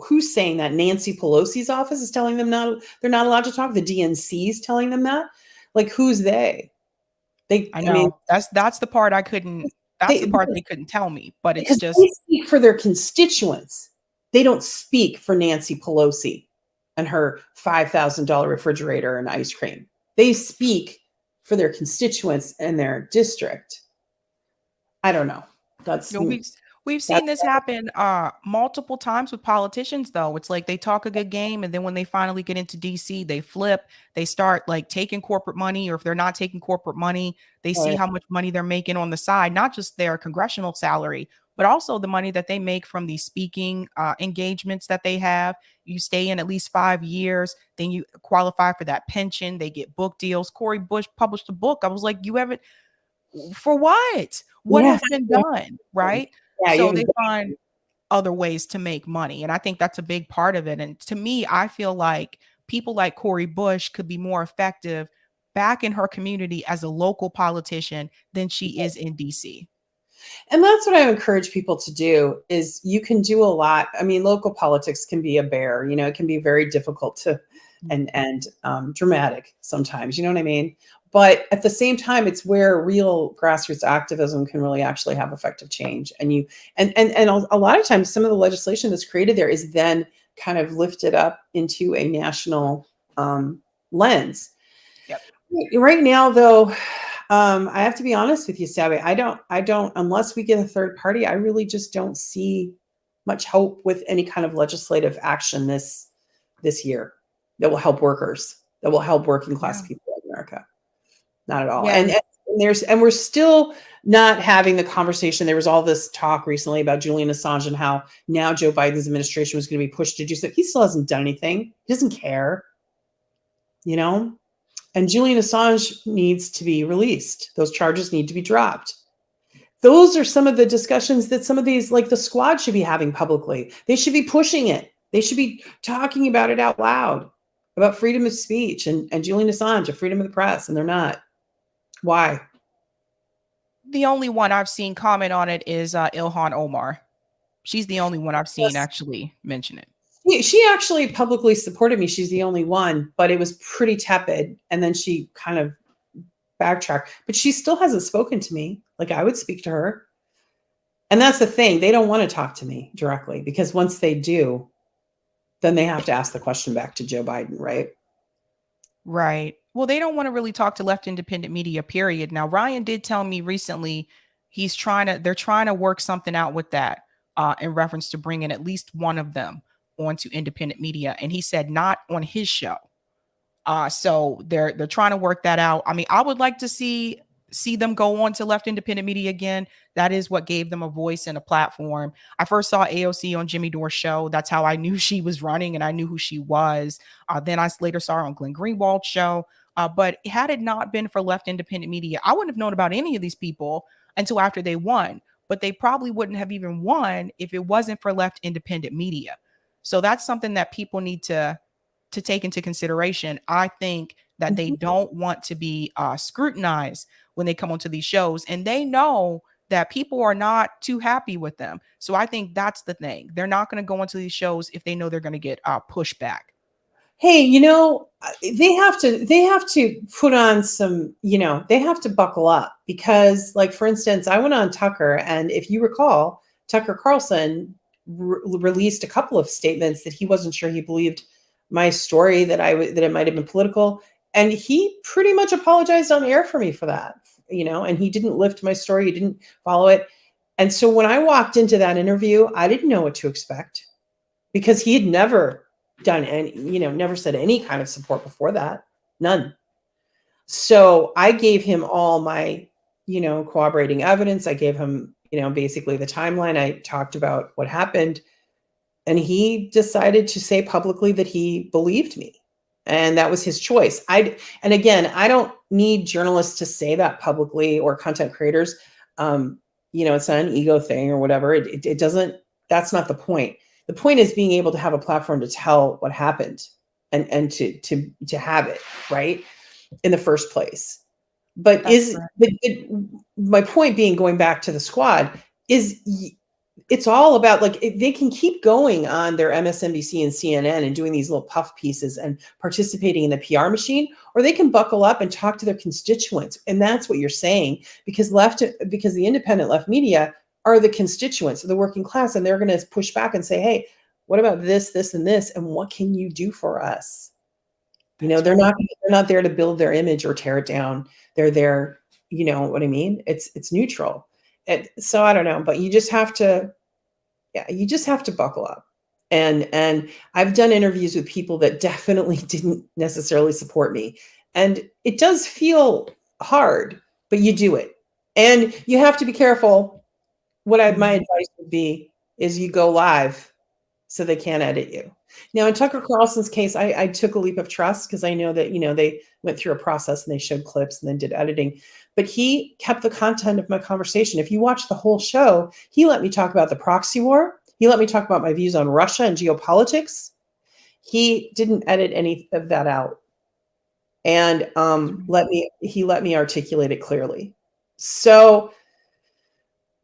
who's saying that? Nancy Pelosi's office is telling them they're not allowed to talk. The DNC is telling them that. Like, who's they? I I mean, know that's the part I couldn't. That's the part they couldn't tell me. But it's because just they speak for their constituents. They don't speak for Nancy Pelosi and her $5,000 refrigerator and ice cream. They speak for their constituents and their district. I don't know. That's we've seen this happen multiple times with politicians, though. It's like they talk a good game, and then when they finally get into DC, they flip. They start like taking corporate money, or if they're not taking corporate money, they see right. how much money they're making on the side, not just their congressional salary, but also the money that they make from these speaking engagements that they have. You stay in at least 5 years, then you qualify for that pension. They get book deals. Cori Bush published a book. I was like, you haven't, for what? What Yeah. has been done, right? Yeah, So they find other ways to make money. And I think that's a big part of it. And to me, I feel like people like Cori Bush could be more effective back in her community as a local politician than she is in DC. And that's what I encourage people to do is you can do a lot. I mean, local politics can be a bear, it can be very difficult to and dramatic sometimes, you know what I mean? But at the same time, it's where real grassroots activism can really actually have effective change. And a lot of times some of the legislation that's created there is then kind of lifted up into a national lens. Yep. Right now, though, I have to be honest with you, Sabby. I don't, unless we get a third party, I really just don't see much hope with any kind of legislative action this year that will help workers, that will help working class people in America. Not at all. Yeah. And we're still not having the conversation. There was all this talk recently about Julian Assange and how now Joe Biden's administration was going to be pushed to do so. He still hasn't done anything. He doesn't care, And Julian Assange needs to be released. Those charges need to be dropped. Those are some of the discussions that some of these, like the squad, should be having publicly. They should be pushing it. They should be talking about it out loud, about freedom of speech and Julian Assange and freedom of the press, and they're not. Why? The only one I've seen comment on it is Ilhan Omar. She's the only one I've seen actually mention it. She actually publicly supported me. She's the only one, but it was pretty tepid. And then she kind of backtracked. But she still hasn't spoken to me. Like I would speak to her. And that's the thing. They don't want to talk to me directly because once they do, then they have to ask the question back to Joe Biden, right? Right. Well, they don't want to really talk to left independent media, period. Now, Ryan did tell me recently they're trying to work something out with that in reference to bringing at least one of them onto independent media. And he said not on his show. So they're trying to work that out. I mean, I would like to see them go on to left independent media again. That is what gave them a voice and a platform. I first saw AOC on Jimmy Dore's show. That's how I knew she was running and I knew who she was. Then I later saw her on Glenn Greenwald's show. But had it not been for left independent media, I wouldn't have known about any of these people until after they won. But they probably wouldn't have even won if it wasn't for left independent media. So that's something that people need to take into consideration. I think that they don't want to be scrutinized when they come onto these shows, and they know that people are not too happy with them. So I think that's the thing. They're not going to go into these shows if they know they're going to get pushback. Hey, they have to put on some, they have to buckle up because, like, for instance, I went on Tucker, and if you recall, Tucker Carlson released a couple of statements that he wasn't sure he believed my story, that it might have been political. And he pretty much apologized on air for me for that, and he didn't lift my story. He didn't follow it. And so when I walked into that interview, I didn't know what to expect because he had never done any, never said any kind of support before that. None. So I gave him all my, corroborating evidence. I gave him, basically the timeline. I talked about what happened. And he decided to say publicly that he believed me. And that was his choice. And again, I don't need journalists to say that publicly, or content creators. It's not an ego thing or whatever. It doesn't, that's not the point. The point is being able to have a platform to tell what happened and to have it, right, in the first place. But my point being, going back to the squad, is it's all about, like, they can keep going on their MSNBC and CNN and doing these little puff pieces and participating in the PR machine, or they can buckle up and talk to their constituents. And that's what you're saying, because the independent left media are the constituents of the working class, and they're going to push back and say, hey, what about this, this, and this, and what can you do for us? They're not there to build their image or tear it down. They're there, you know what I mean? It's neutral. So I don't know, but you just have to buckle up. And I've done interviews with people that definitely didn't necessarily support me. And it does feel hard, but you do it. And you have to be careful. My advice would be is you go live so they can't edit you. Now, in Tucker Carlson's case, I took a leap of trust, because I know that, they went through a process and they showed clips and then did editing. But he kept the content of my conversation. If you watch the whole show, he let me talk about the proxy war. He let me talk about my views on Russia and geopolitics. He didn't edit any of that out. And he let me articulate it clearly. So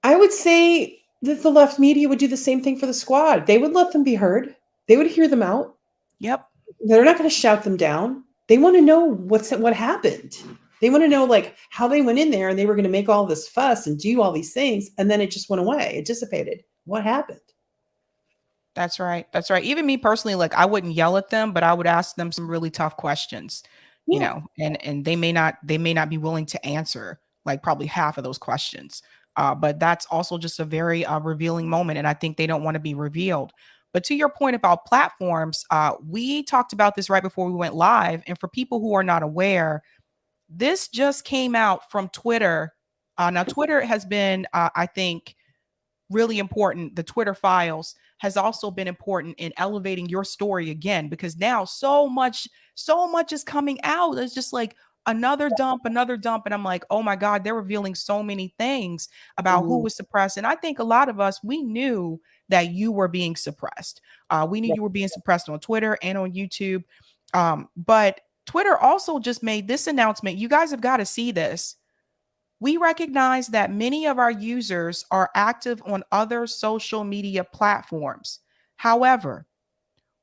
I would say that the left media would do the same thing for the squad. They would let them be heard. They would hear them out. Yep. They're not going to shout them down. They want to know what happened. They want to know, like, how they went in there and they were going to make all this fuss and do all these things, and then it just went away. It dissipated. What happened? That's right. That's right. Even me personally, like, I wouldn't yell at them, but I would ask them some really tough questions, and they may not be willing to answer, like, probably half of those questions. But that's also just a very revealing moment. And I think they don't want to be revealed. But to your point about platforms, we talked about this right before we went live. And for people who are not aware, this just came out from Twitter. Now, Twitter has been, I think, really important. The Twitter files has also been important in elevating your story again, because now so much is coming out. It's just like another dump. And I'm like, oh my God, they're revealing so many things about who was suppressed. And I think a lot of us, we knew that you were being suppressed. We knew you were being suppressed on Twitter and on YouTube. But Twitter also just made this announcement. You guys have got to see this. We recognize that many of our users are active on other social media platforms. However,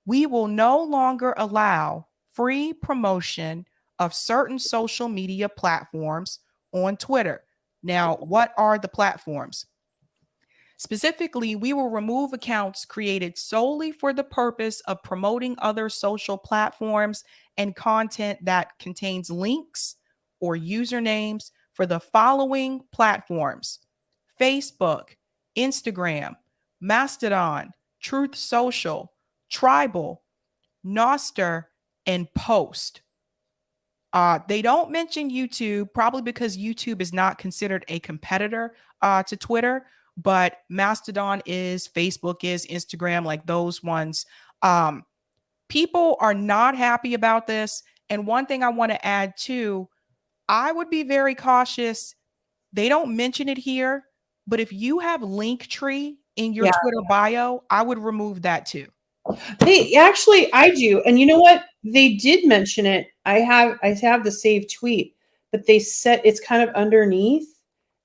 we will no longer allow free promotion of certain social media platforms on Twitter. Now, what are the platforms? Specifically, we will remove accounts created solely for the purpose of promoting other social platforms and content that contains links or usernames for the following platforms: Facebook, Instagram, Mastodon, Truth Social, Tribal, Nostr, and Post. They don't mention YouTube, probably because YouTube is not considered a competitor to Twitter, but Mastodon is, Facebook is, Instagram, like those ones. People are not happy about this. And one thing I want to add too, I would be very cautious. They don't mention it here, but if you have Linktree in your Twitter bio, I would remove that too. I do. And you know what? They did mention it. I have the saved tweet, but they said it's kind of underneath.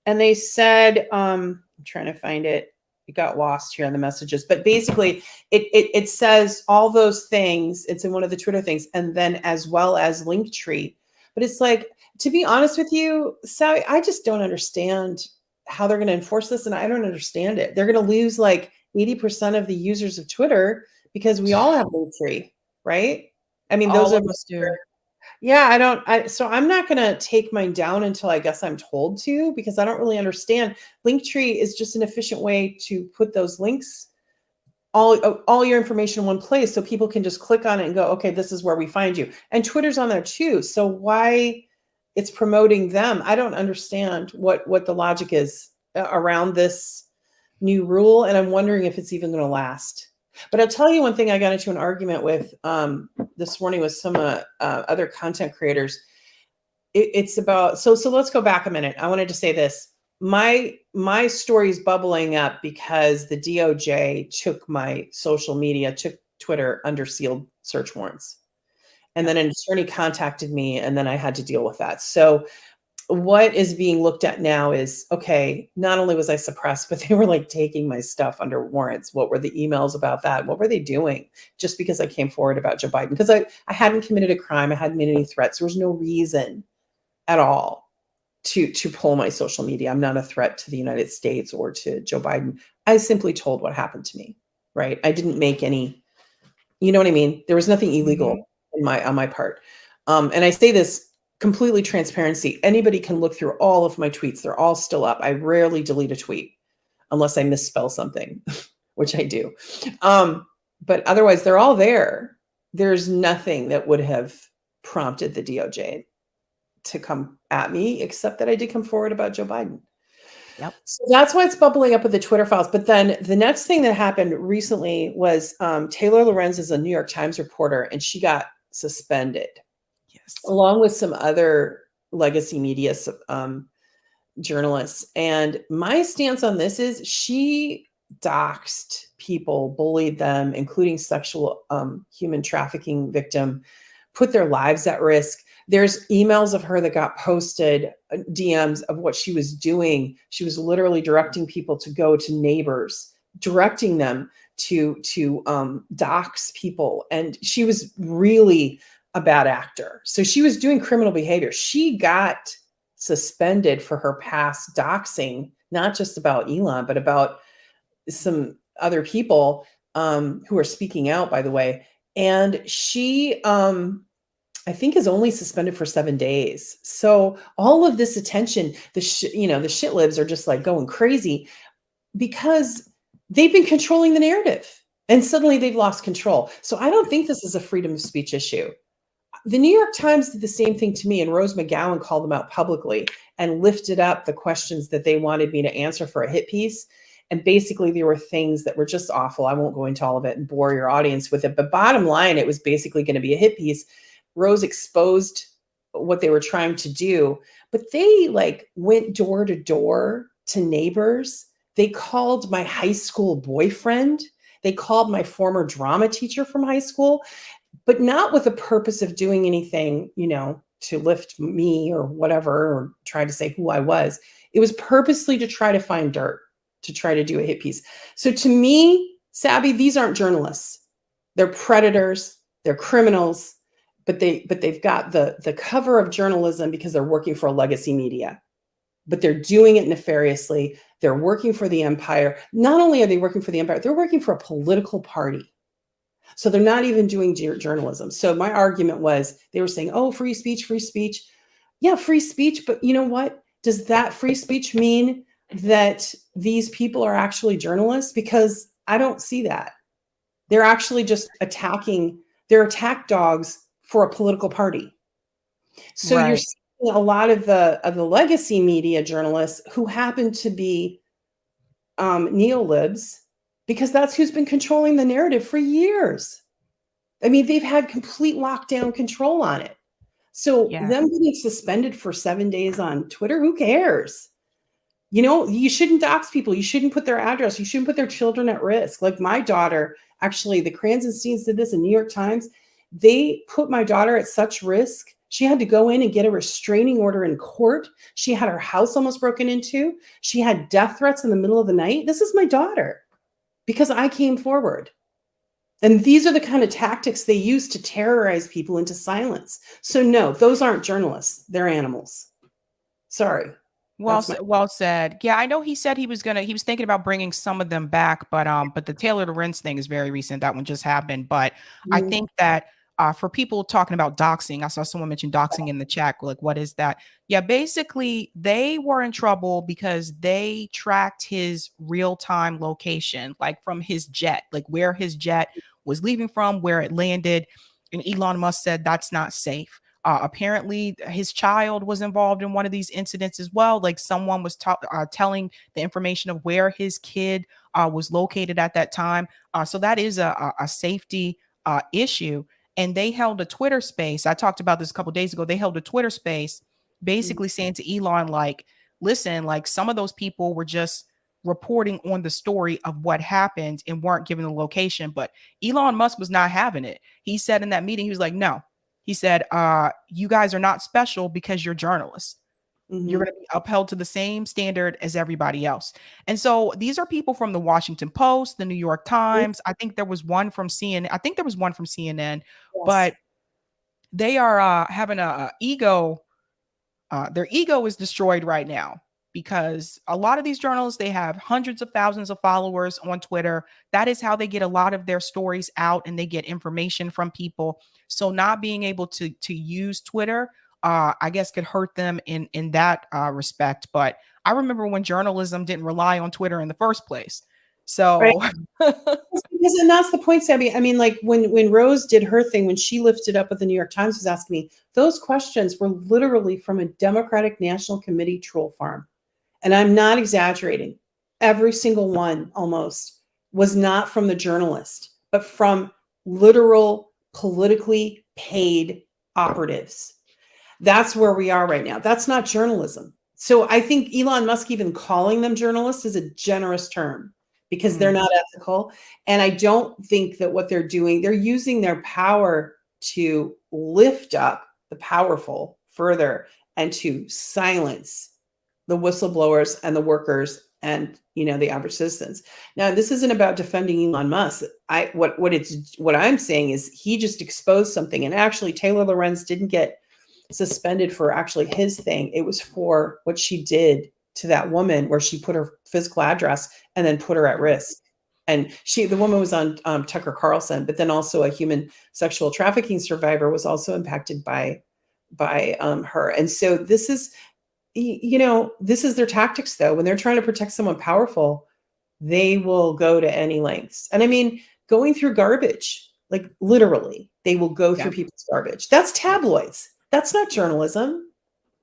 And they said, I'm trying to find it. It got lost here in the messages, but basically it says all those things. It's in one of the Twitter things, and then as well as Linktree. But it's like, to be honest with you, Sally, I just don't understand how they're going to enforce this. And I don't understand it. They're going to lose like 80% of the users of Twitter because we all have Linktree, right? I mean, those of us do. Yeah, so I'm not going to take mine down until I guess I'm told to, because I don't really understand. Linktree is just an efficient way to put those links all your information in one place so people can just click on it and go, okay, this is where we find you. And Twitter's on there too. So why it's promoting them? I don't understand what the logic is around this new rule. And I'm wondering if it's even going to last. But I'll tell you one thing I got into an argument with this morning with some other content creators. It's about, so let's go back a minute. I wanted to say this. My story is bubbling up because the DOJ took my social media, took Twitter under sealed search warrants. And then an attorney contacted me and then I had to deal with that. So what is being looked at now is, okay, not only was I suppressed, but they were like taking my stuff under warrants. What were the emails about that? What were they doing? Just because I came forward about Joe Biden, because I hadn't committed a crime. I hadn't made any threats. There was no reason at all to pull my social media. I'm not a threat to the United States or to Joe Biden. I simply told what happened to me, right? I didn't make any, you know what I mean? There was nothing illegal on my part. And I say this completely transparency. Anybody can look through all of my tweets. They're all still up. I rarely delete a tweet unless I misspell something, which I do. But otherwise, they're all there. There's nothing that would have prompted the DOJ to come at me, except that I did come forward about Joe Biden. Yep. So that's why it's bubbling up with the Twitter files. But then the next thing that happened recently was Taylor Lorenz is a New York Times reporter, and she got suspended. Yes. Along with some other legacy media journalists. And my stance on this is she doxed people, bullied them, including sexual human trafficking victim, put their lives at risk. There's emails of her that got posted, DMs of what she was doing. She was literally directing people to go to neighbors, directing them to dox people. And she was really a bad actor. So she was doing criminal behavior. She got suspended for her past doxing, not just about Elon, but about some other people who are speaking out, by the way. And she, I think, is only suspended for 7 days. So all of this attention, the shit libs are just like going crazy because they've been controlling the narrative and suddenly they've lost control. So I don't think this is a freedom of speech issue. The New York Times did the same thing to me, and Rose McGowan called them out publicly and lifted up the questions that they wanted me to answer for a hit piece. And basically there were things that were just awful. I won't go into all of it and bore your audience with it. But bottom line, it was basically going to be a hit piece. Rose exposed what they were trying to do, but they like went door to door to neighbors. They called my high school boyfriend. They called my former drama teacher from high school, but not with the purpose of doing anything, to lift me or whatever, or try to say who I was. It was purposely to try to find dirt, to try to do a hit piece. So to me, Sabby, these aren't journalists. They're predators. They're criminals. But they've got the cover of journalism because they're working for a legacy media, but they're doing it nefariously. They're working for the empire. Not only are they working for the empire, they're working for a political party. So they're not even doing journalism. So my argument was, they were saying, oh, free speech, free speech. Yeah, free speech. But you know what? Does that free speech mean that these people are actually journalists? Because I don't see that. They're actually just they're attack dogs for a political party. So Right. You're seeing a lot of the legacy media journalists who happen to be neolibs, because that's who's been controlling the narrative for years. I mean, they've had complete lockdown control on it. So them getting suspended for 7 days on Twitter, who cares? You shouldn't dox people. You shouldn't put their address. You shouldn't put their children at risk. Like my daughter, actually, the Kranzensteins did this in New York Times. They put my daughter at such risk. She had to go in and get a restraining order in court. She had her house almost broken into. She had death threats in the middle of the night. This is my daughter because I came forward. And these are the kind of tactics they use to terrorize people into silence. So no, those aren't journalists. They're animals. Sorry. Well said. Yeah, I know he said he was thinking about bringing some of them back, but the Taylor Lorenz thing is very recent. That one just happened. But I think that For people talking about doxing, I saw someone mention doxing in the chat. Like, what is that? Yeah, basically, they were in trouble because they tracked his real-time location, like from his jet, like where his jet was leaving from, where it landed. And Elon Musk said that's not safe. Apparently, his child was involved in one of these incidents as well. Like someone was telling the information of where his kid was located at that time. So that is a safety issue. And they held a Twitter space. I talked about this a couple days ago. They held a Twitter space basically saying to Elon, like, listen, like some of those people were just reporting on the story of what happened and weren't given the location. But Elon Musk was not having it. He said in that meeting, he was like, no. He said, you guys are not special because you're journalists. You're going to be upheld to the same standard as everybody else. And so these are people from the Washington Post, the New York Times. I think there was one from CNN. I think there was one from CNN, but they are having a ego. Their ego is destroyed right now because a lot of these journalists, they have hundreds of thousands of followers on Twitter. That is how they get a lot of their stories out and they get information from people. So not being able to use Twitter, I guess could hurt them in that respect. But I remember when journalism didn't rely on Twitter in the first place. So, right. And that's the point, Sabby. I mean, like when Rose did her thing, when she lifted up what the New York Times was asking me, those questions were literally from a Democratic National Committee troll farm. And I'm not exaggerating. Every single one almost was not from the journalist, but from literal politically paid operatives. That's where we are right now. That's not journalism. So I think Elon Musk even calling them journalists is a generous term because they're not ethical. And I don't think that what they're doing, they're using their power to lift up the powerful further and to silence the whistleblowers and the workers and, you know, the average citizens. Now, this isn't about defending Elon Musk. What I'm saying is he just exposed something. And actually, Taylor Lorenz didn't get suspended for actually his thing. It was for what she did to that woman, where she put her physical address and then put her at risk. And the woman was on Tucker Carlson, but then also a human sexual trafficking survivor was also impacted by her. And so this is, you know, this is their tactics, though. When they're trying to protect someone powerful, they will go to any lengths. And I mean, going through garbage, like literally, they will go through people's garbage. That's tabloids. That's not journalism.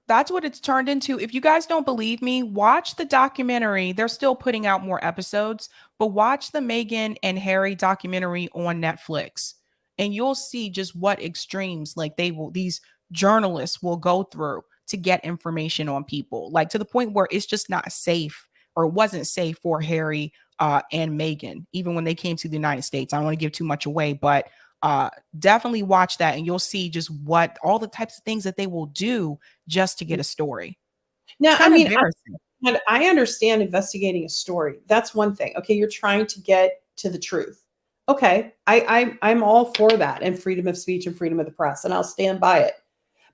That's what it's turned into. If you guys don't believe me, watch the documentary. They're still putting out more episodes, but watch the Meghan and Harry documentary on Netflix, and you'll see just what extremes like these journalists will go through to get information on people, like to the point where it's just not safe, or it wasn't safe for Harry and Meghan, even when they came to the United States. I don't want to give too much away, but definitely watch that and you'll see just what all the types of things that they will do just to get a story. Now, I mean, I understand investigating a story. That's one thing. Okay, you're trying to get to the truth. Okay, I'm all for that, and freedom of speech and freedom of the press, and I'll stand by it.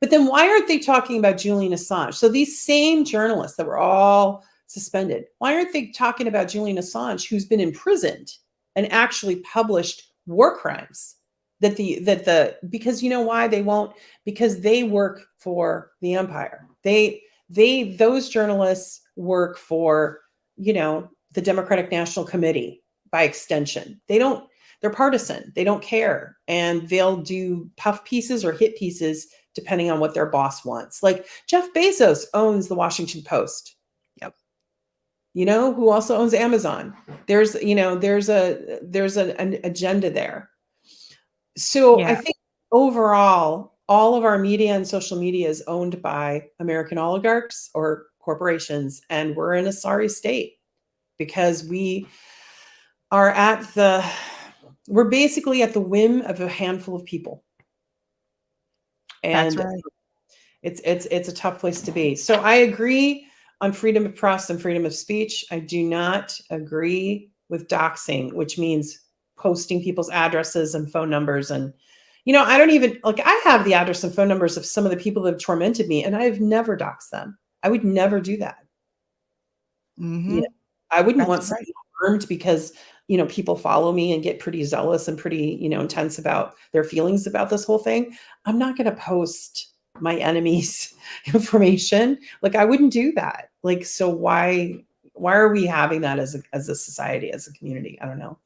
But then why aren't they talking about Julian Assange? So these same journalists that were all suspended, why aren't they talking about Julian Assange, who's been imprisoned and actually published war crimes? Because you know why they won't? Because they work for the empire. Those journalists work for, you know, the Democratic National Committee by extension. They're partisan. They don't care. And they'll do puff pieces or hit pieces depending on what their boss wants. Like Jeff Bezos owns the Washington Post. Yep. You know, who also owns Amazon. There's an agenda there. So I think overall, all of our media and social media is owned by American oligarchs or corporations, and we're in a sorry state because we're basically at the whim of a handful of people. And that's right. It's a tough place to be. So I agree on freedom of press and freedom of speech. I do not agree with doxing, which means posting people's addresses and phone numbers. And, you know, I don't even, like, I have the address and phone numbers of some of the people that have tormented me, and I've never doxed them. I would never do that. Mm-hmm. You know, I wouldn't want somebody harmed because, people follow me and get pretty zealous and pretty, intense about their feelings about this whole thing, I'm not going to post my enemy's information. Like, I wouldn't do that. Like, so why are we having that as a society, as a community? I don't know.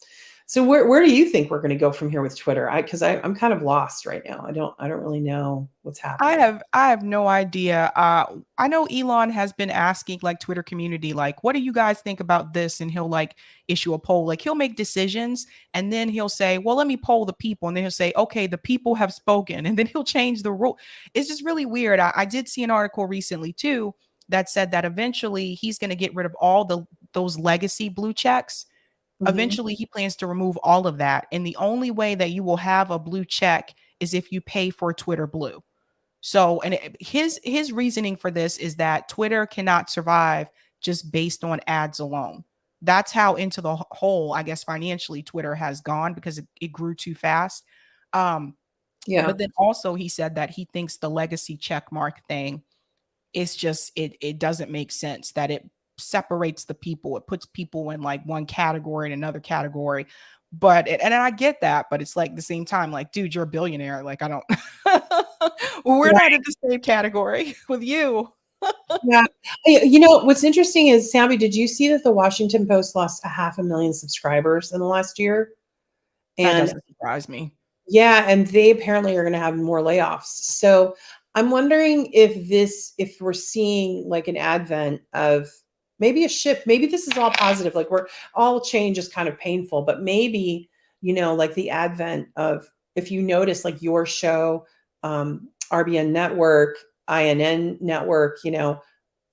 So where do you think we're going to go from here with Twitter? Because I'm kind of lost right now. I don't really know what's happening. I have no idea. I know Elon has been asking like Twitter community, like, what do you guys think about this? And he'll like issue a poll, like he'll make decisions and then he'll say, well, let me poll the people. And then he'll say, okay, the people have spoken. And then he'll change the rule. It's just really weird. I did see an article recently too that said that eventually he's going to get rid of all those legacy blue checks. Eventually, he plans to remove all of that. And the only way that you will have a blue check is if you pay for Twitter Blue. So, and his reasoning for this is that Twitter cannot survive just based on ads alone. That's how into the hole, I guess, financially Twitter has gone because it grew too fast. Yeah. But then also he said that he thinks the legacy check mark thing is just, it doesn't make sense, that it separates the people. It puts people in like one category and another category. But and I get that, but it's like the same time, like, dude, you're a billionaire. Like, I don't, we're not in the same category with you. Yeah. What's interesting is, Sabby, did you see that the Washington Post lost 500,000 subscribers in the last year? That And doesn't surprise me. yeah, and they apparently are going to have more layoffs. So I'm wondering if we're seeing like an advent of maybe a shift. Maybe this is all positive. Like, we're all change is kind of painful, but maybe, like the advent of, if you notice, like your show, RBN Network, INN Network,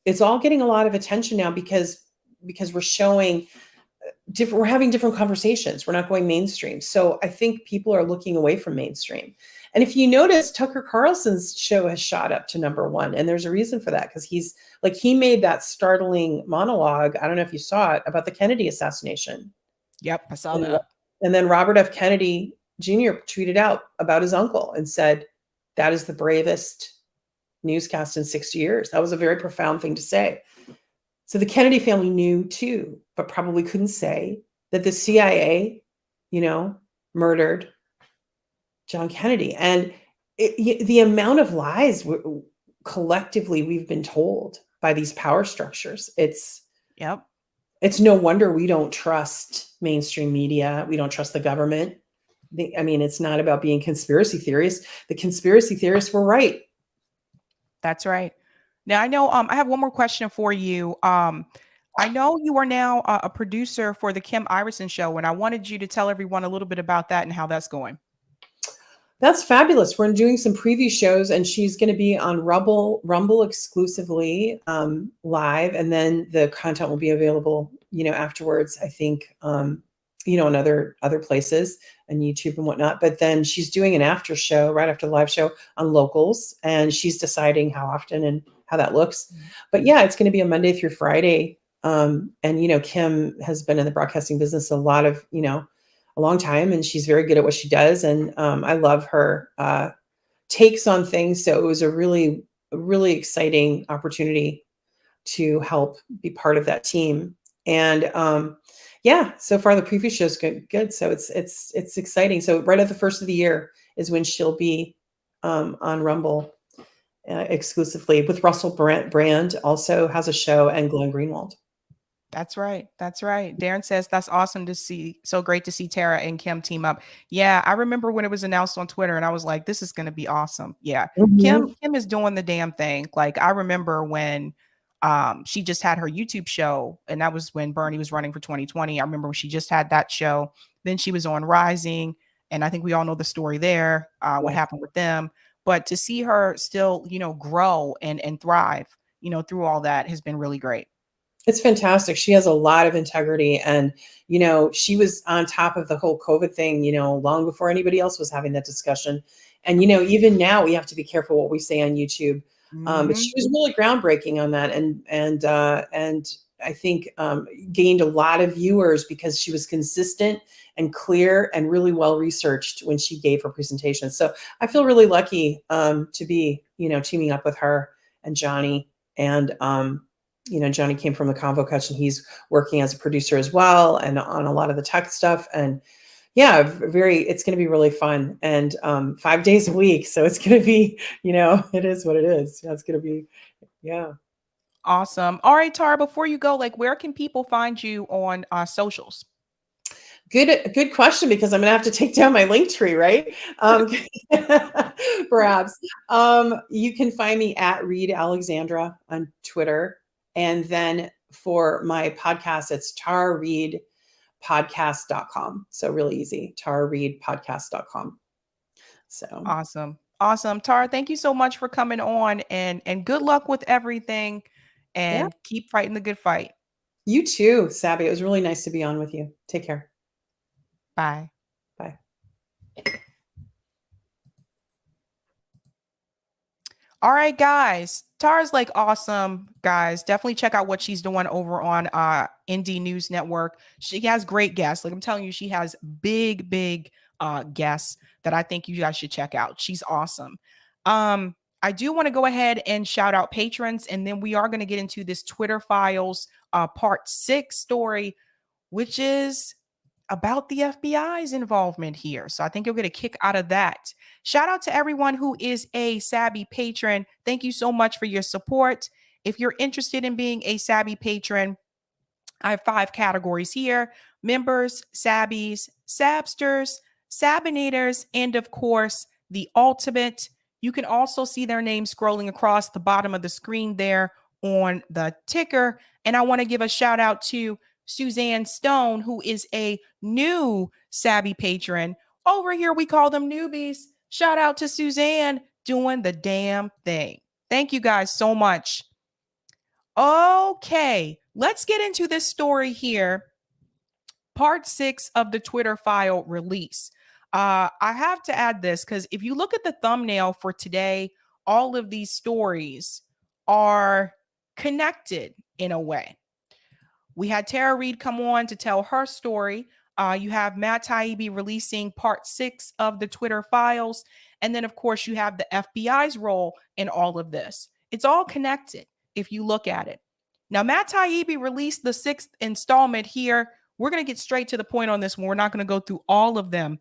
it's all getting a lot of attention now because we're showing we're having different conversations. We're not going mainstream. So I think people are looking away from mainstream. And if you notice, Tucker Carlson's show has shot up to #1. And there's a reason for that, because he made that startling monologue. I don't know if you saw it, about the Kennedy assassination. Yep, I saw that. And then Robert F. Kennedy Jr. tweeted out about his uncle and said, that is the bravest newscast in 60 years. That was a very profound thing to say. So the Kennedy family knew too, but probably couldn't say that the CIA, murdered John Kennedy. And the amount of lies collectively we've been told by these power structures, it's no wonder we don't trust mainstream media. We don't trust the government. It's not about being conspiracy theorists. The conspiracy theorists were right. That's right. Now, I know I have one more question for you. I know you are now a producer for the Kim Iverson show, and I wanted you to tell everyone a little bit about that and how that's going. That's fabulous. We're doing some preview shows, and she's going to be on Rumble exclusively, live, and then the content will be available, afterwards, I think, in other places and YouTube and whatnot. But then she's doing an after show right after the live show on Locals, and she's deciding how often and how that looks. But yeah, it's going to be a Monday through Friday. And Kim has been in the broadcasting business a long time, and she's very good at what she does. And I love her takes on things. So it was a really, really exciting opportunity to help be part of that team. And so far the preview show's good. So it's exciting. So right at the first of the year is when she'll be on Rumble exclusively, with Russell Brand also has a show, and Glenn Greenwald. That's right. That's right. Darren says that's awesome to see. So great to see Tara and Kim team up. Yeah, I remember when it was announced on Twitter, and I was like, this is going to be awesome. Yeah. Kim is doing the damn thing. Like, I remember when she just had her YouTube show, and that was when Bernie was running for 2020. I remember when she just had that show. Then she was on Rising, and I think we all know the story there, what happened with them. But to see her still, grow and thrive, through all that has been really great. It's fantastic. She has a lot of integrity, and, she was on top of the whole COVID thing, long before anybody else was having that discussion. And, even now we have to be careful what we say on YouTube. But she was really groundbreaking on that. And I think gained a lot of viewers because she was consistent and clear and really well-researched when she gave her presentation. So I feel really lucky to be, teaming up with her and Johnny. And Johnny came from the Convo Catch, and he's working as a producer as well, and on a lot of the tech stuff. And yeah, it's going to be really fun, and 5 days a week. So it's going to be, it is what it is. Yeah, it's going to be, yeah. Awesome. All right, Tara, before you go, like, where can people find you on socials? Good question, because I'm going to have to take down my link tree, right? Perhaps. You can find me at Reade Alexandra on Twitter. And then for my podcast, it's tarareadepodcast.com. So really easy, tarareadepodcast.com. So awesome. Awesome. Tara, thank you so much for coming on, and good luck with everything, and keep fighting the good fight. You too, Sabby. It was really nice to be on with you. Take care. Bye. Bye. All right, guys. Tara's like awesome, guys. Definitely check out what she's doing over on Indie News Network. She has great guests. Like I'm telling you, she has big guests that I think you guys should check out. She's awesome. I do want to go ahead and shout out patrons, and then we are going to get into this Twitter Files part 6 story, which is about the FBI's involvement here. So I think you'll get a kick out of that. Shout out to everyone who is a Sabby patron. Thank you so much for your support. If you're interested in being a Sabby patron, I have 5 categories here: members, Sabbies, Sabsters, Sabinators, and of course, the ultimate. You can also see their names scrolling across the bottom of the screen there on the ticker. And I want to give a shout out to Suzanne Stone, who is a new Sabby patron. Over here, we call them newbies. Shout out to Suzanne doing the damn thing. Thank you guys so much. Okay, let's get into this story here. Part 6 of the Twitter file release. I have to add this because if you look at the thumbnail for today, all of these stories are connected in a way. We had Tara Reade come on to tell her story. You have Matt Taibbi releasing part 6 of the Twitter files. And then, of course, you have the FBI's role in all of this. It's all connected if you look at it. Now, Matt Taibbi released the 6th installment here. We're going to get straight to the point on this one. We're not going to go through all of them.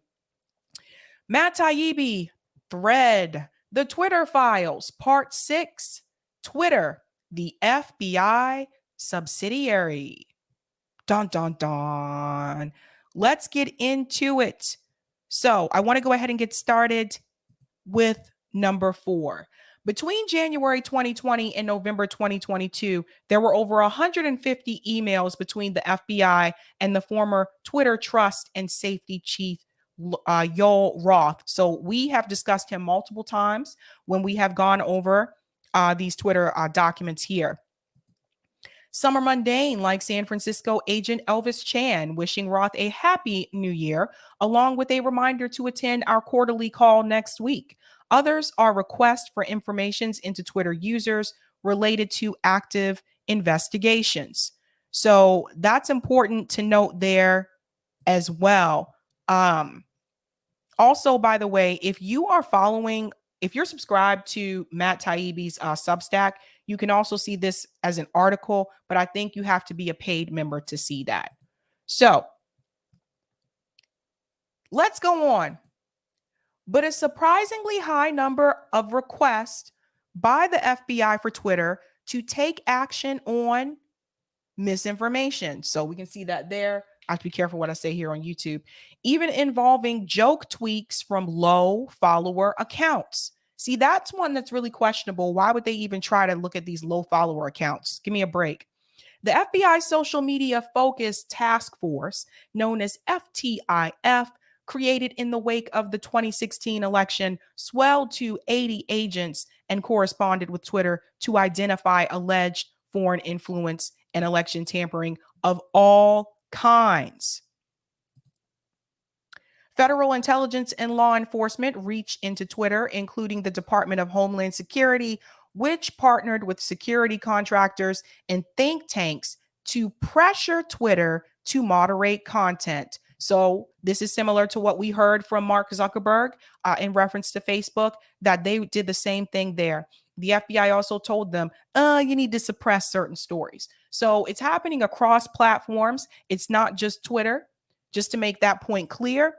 Matt Taibbi, thread, the Twitter files, part 6, Twitter, the FBI subsidiary. Dun, dun, dun. Let's get into it. So I want to go ahead and get started with number 4. Between January 2020 and November 2022, there were over 150 emails between the FBI and the former Twitter Trust and Safety Chief, Yoel Roth. So we have discussed him multiple times when we have gone over these Twitter documents here. Some are mundane, like San Francisco agent Elvis Chan wishing Roth a happy new year, along with a reminder to attend our quarterly call next week. Others are requests for informations into Twitter users related to active investigations. So that's important to note there as well. Also, by the way, if you're subscribed to Matt Taibbi's Substack, you can also see this as an article, but I think you have to be a paid member to see that. So let's go on. But a surprisingly high number of requests by the FBI for Twitter to take action on misinformation. So we can see that there. I have to be careful what I say here on YouTube. Even involving joke tweaks from low follower accounts. See, that's one that's really questionable. Why would they even try to look at these low follower accounts? Give me a break. The FBI social media focused task force, known as FTIF, created in the wake of the 2016 election, swelled to 80 agents and corresponded with Twitter to identify alleged foreign influence and election tampering of all kinds. Federal intelligence and law enforcement reached into Twitter, including the Department of Homeland Security, which partnered with security contractors and think tanks to pressure Twitter to moderate content. So this is similar to what we heard from Mark Zuckerberg in reference to Facebook, that they did the same thing there. The FBI also told them, you need to suppress certain stories. So it's happening across platforms. It's not just Twitter, just to make that point clear.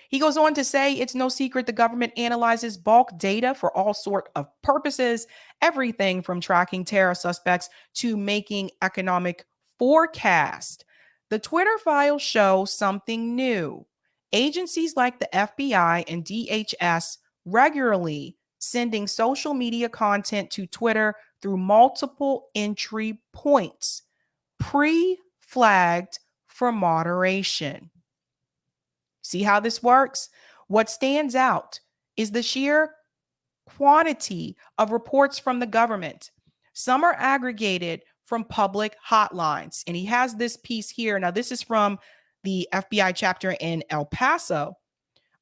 He goes on to say, it's no secret the government analyzes bulk data for all sorts of purposes, everything from tracking terror suspects to making economic forecasts. The Twitter files show something new. Agencies like the FBI and DHS regularly sending social media content to Twitter through multiple entry points, pre-flagged for moderation. See how this works? What stands out is the sheer quantity of reports from the government. Some are aggregated from public hotlines. And he has this piece here. Now, this is from the FBI chapter in El Paso.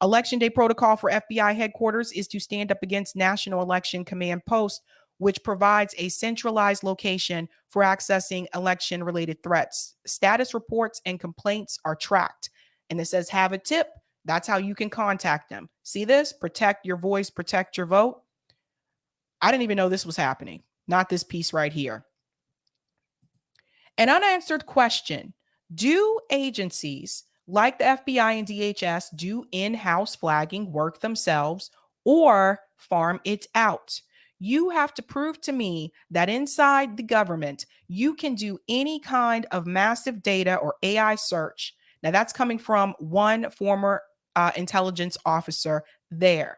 Election day protocol for FBI headquarters is to stand up against National Election Command Post, which provides a centralized location for accessing election-related threats. Status reports and complaints are tracked. And it says, have a tip. That's how you can contact them. See this? Protect your voice, protect your vote. I didn't even know this was happening. Not this piece right here. An unanswered question. Do agencies like the FBI and DHS do in-house flagging work themselves or farm it out? You have to prove to me that inside the government, you can do any kind of massive data or AI search. Now, that's coming from one former intelligence officer there.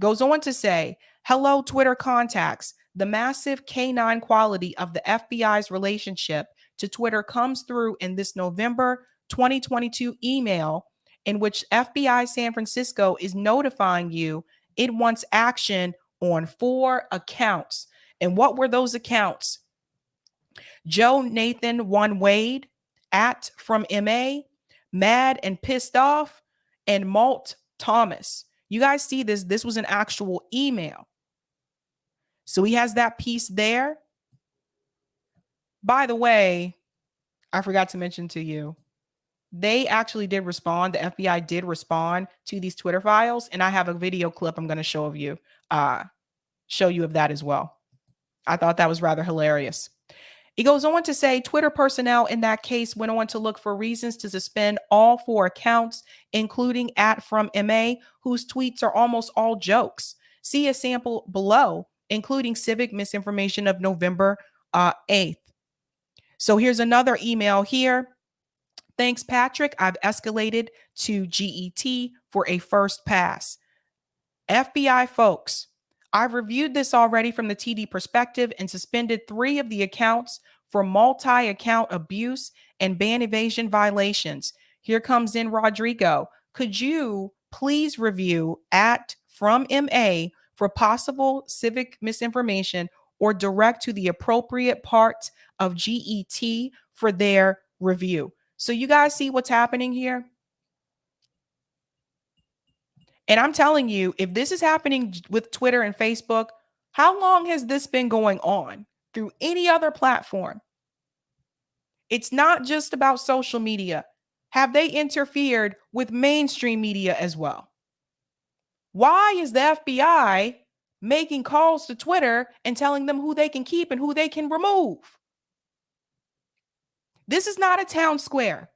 Goes on to say, hello, Twitter contacts. The massive canine quality of the FBI's relationship to Twitter comes through in this November 2022 email in which FBI San Francisco is notifying you it wants action on 4 accounts. And what were those accounts? Joe Nathan 1 Wade, at from MA, Mad and Pissed Off, and Malt Thomas. You guys see this? This was an actual email. So he has that piece there. By the way, I forgot to mention to you, they actually did respond. The FBI did respond to these Twitter files, and I have a video clip I'm going to show you of that as well. I thought that was rather hilarious. He goes on to say Twitter personnel in that case went on to look for reasons to suspend all 4 accounts, including at from MA, whose tweets are almost all jokes. See a sample below, including civic misinformation of November 8th. So here's another email here. Thanks, Patrick. I've escalated to GET for a first pass. FBI folks, I've reviewed this already from the TD perspective and suspended 3 of the accounts for multi-account abuse and ban evasion violations. Here comes in Rodrigo. Could you please review at from MA for possible civic misinformation or direct to the appropriate part of GET for their review? So you guys see what's happening here? And I'm telling you, if this is happening with Twitter and Facebook, how long has this been going on through any other platform? It's not just about social media. Have they interfered with mainstream media as well? Why is the FBI making calls to Twitter and telling them who they can keep and who they can remove? This is not a town square.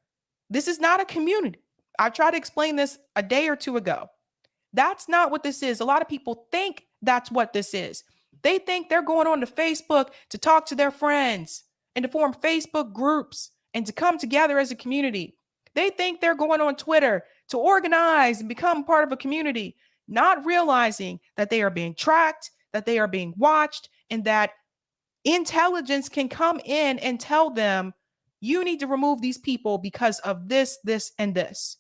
This is not a community. I tried to explain this a day or 2 ago. That's not what this is. A lot of people think that's what this is. They think they're going on to Facebook to talk to their friends and to form Facebook groups and to come together as a community. They think they're going on Twitter to organize and become part of a community, not realizing that they are being tracked, that they are being watched, and that intelligence can come in and tell them, you need to remove these people because of this, this, and this.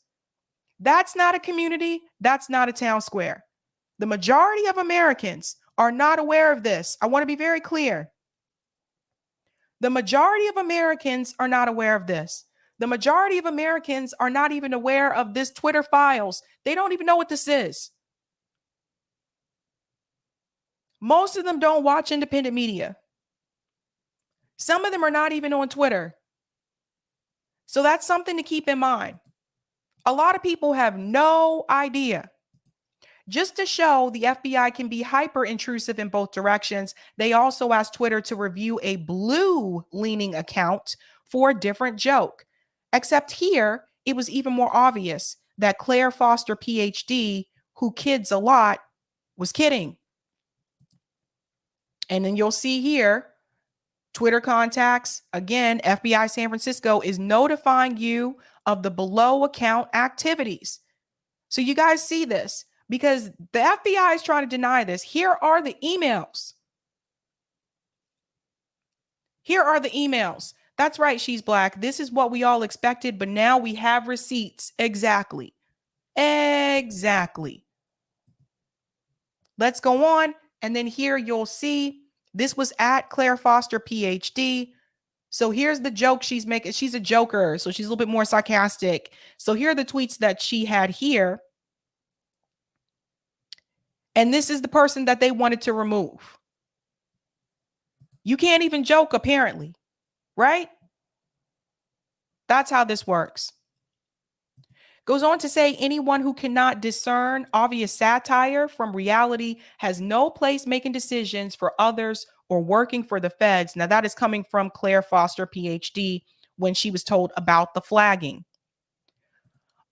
That's not a community. That's not a town square. The majority of Americans are not aware of this. I want to be very clear. The majority of Americans are not aware of this. The majority of Americans are not even aware of this Twitter files. They don't even know what this is. Most of them don't watch independent media. Some of them are not even on Twitter. So that's something to keep in mind. A lot of people have no idea. Just to show the FBI can be hyper intrusive in both directions, they also asked Twitter to review a blue leaning account for a different joke. Except here, it was even more obvious that Claire Foster, PhD, who kids a lot, was kidding. And then you'll see here, Twitter contacts, again, FBI San Francisco is notifying you of the below account activities. So you guys see this because the FBI is trying to deny this. Here are the emails. Here are the emails. That's right, she's black. This is what we all expected, but now we have receipts. Exactly. Exactly. Let's go on. And then here you'll see this was at Claire Foster, PhD. So here's the joke she's making. She's a joker, so she's a little bit more sarcastic. So here are the tweets that she had here. And this is the person that they wanted to remove. You can't even joke, apparently, right? That's how this works. Goes on to say anyone who cannot discern obvious satire from reality has no place making decisions for others or working for the feds. Now, that is coming from Claire Foster, PhD, when she was told about the flagging.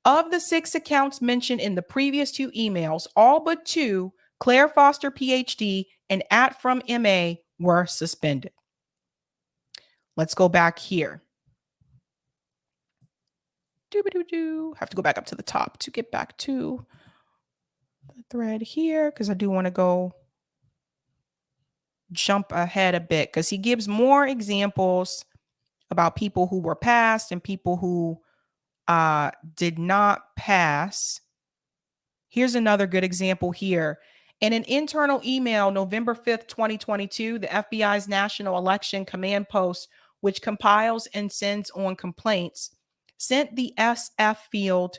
Of the 6 accounts mentioned in the previous 2 emails, all but 2, Claire Foster, PhD, and @FromMA were suspended. Let's go back here. Have to go back up to the top to get back to the thread here because I do want to go jump ahead a bit because he gives more examples about people who were passed and people who did not pass. Here's another good example here. In an internal email, November 5th, 2022, the FBI's National Election Command Post, which compiles and sends on complaints, sent the SF field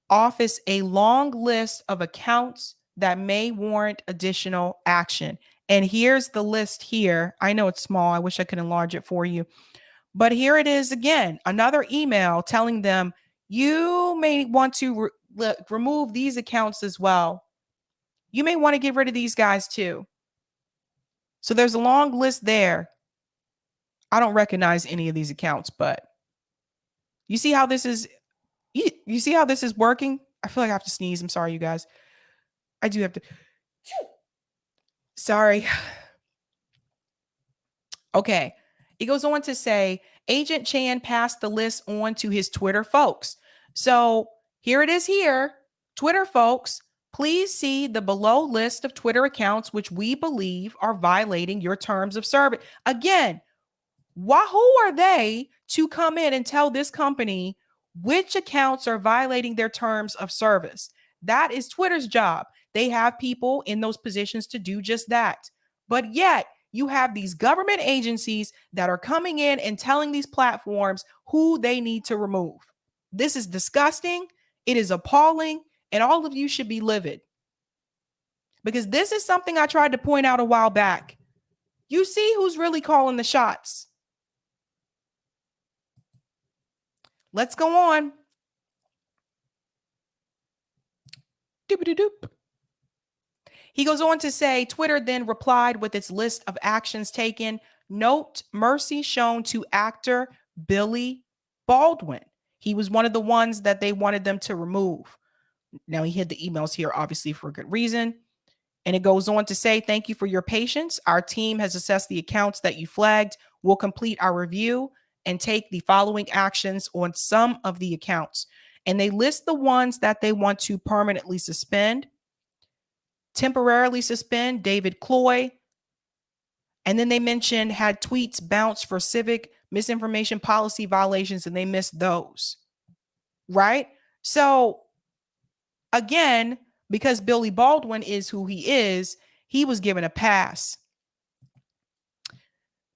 office a long list of accounts that may warrant additional action. And here's the list here. I know it's small. I wish I could enlarge it for you. But here it is again, another email telling them you may want to remove these accounts as well. You may want to get rid of these guys too. So there's a long list there. I don't recognize any of these accounts, but you see how this is, you see how this is working? I feel like I have to sneeze. I'm sorry, you guys. I do have to. Sorry. Okay. It goes on to say, Agent Chan passed the list on to his Twitter folks. So here it is here. Twitter folks, please see the below list of Twitter accounts which we believe are violating your terms of service. Again, who are they to come in and tell this company which accounts are violating their terms of service? That is Twitter's job. They have people in those positions to do just that. But yet, you have these government agencies that are coming in and telling these platforms who they need to remove. This is disgusting. It is appalling. And all of you should be livid. Because this is something I tried to point out a while back. You see who's really calling the shots. Let's go on. Doop-a-doop. He goes on to say, Twitter then replied with its list of actions taken. Note mercy shown to actor Billy Baldwin. He was one of the ones that they wanted them to remove. Now, he hid the emails here, obviously, for a good reason. And it goes on to say, thank you for your patience. Our team has assessed the accounts that you flagged. We'll complete our review and take the following actions on some of the accounts. And they list the ones that they want to permanently suspend. Temporarily suspend David Cloy. And then they mentioned had tweets bounced for civic misinformation policy violations, and they missed those. Right? So again, because Billy Baldwin is who he is, he was given a pass.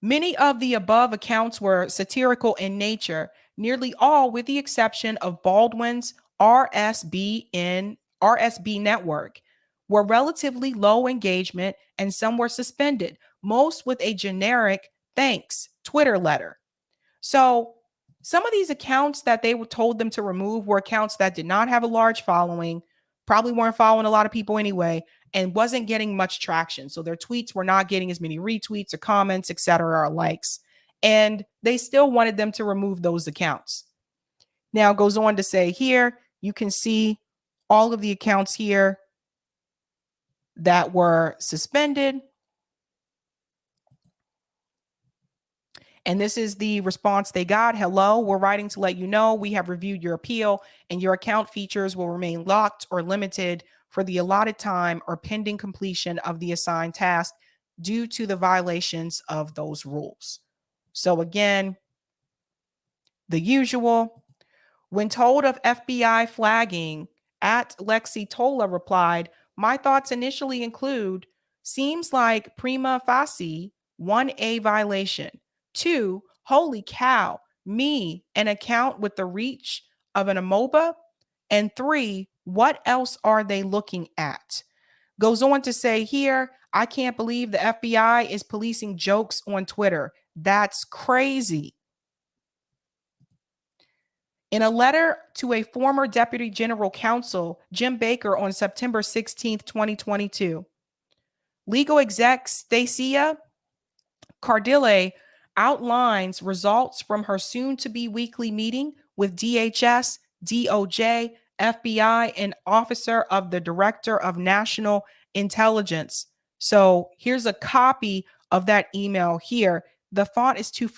Many of the above accounts were satirical in nature, nearly all with the exception of Baldwin's RSB network, were relatively low engagement and some were suspended, most with a generic thanks Twitter letter. So Some of these accounts that they were told them to remove were accounts that did not have a large following, probably weren't following a lot of people anyway, and wasn't getting much traction. So their tweets were not getting as many retweets or comments, etc., or likes. And they still wanted them to remove those accounts. Now it goes on to say here, you can see all of the accounts here that were suspended. And this is the response they got. Hello, we're writing to let you know we have reviewed your appeal and your account features will remain locked or limited for the allotted time or pending completion of the assigned task due to the violations of those rules. So again, the usual. When told of FBI flagging, @Lexi Tola replied, my thoughts initially include, seems like prima facie, 1A violation. 2, holy cow, me, an account with the reach of an amoeba. And 3, what else are they looking at? Goes on to say here, I can't believe the FBI is policing jokes on Twitter. That's crazy. In a letter to a former Deputy General Counsel, Jim Baker, on September 16th, 2022, legal exec Stacia Cardille outlines results from her soon-to-be weekly meeting with DHS, DOJ, FBI, and Officer of the Director of National Intelligence. So here's a copy of that email here. The font is too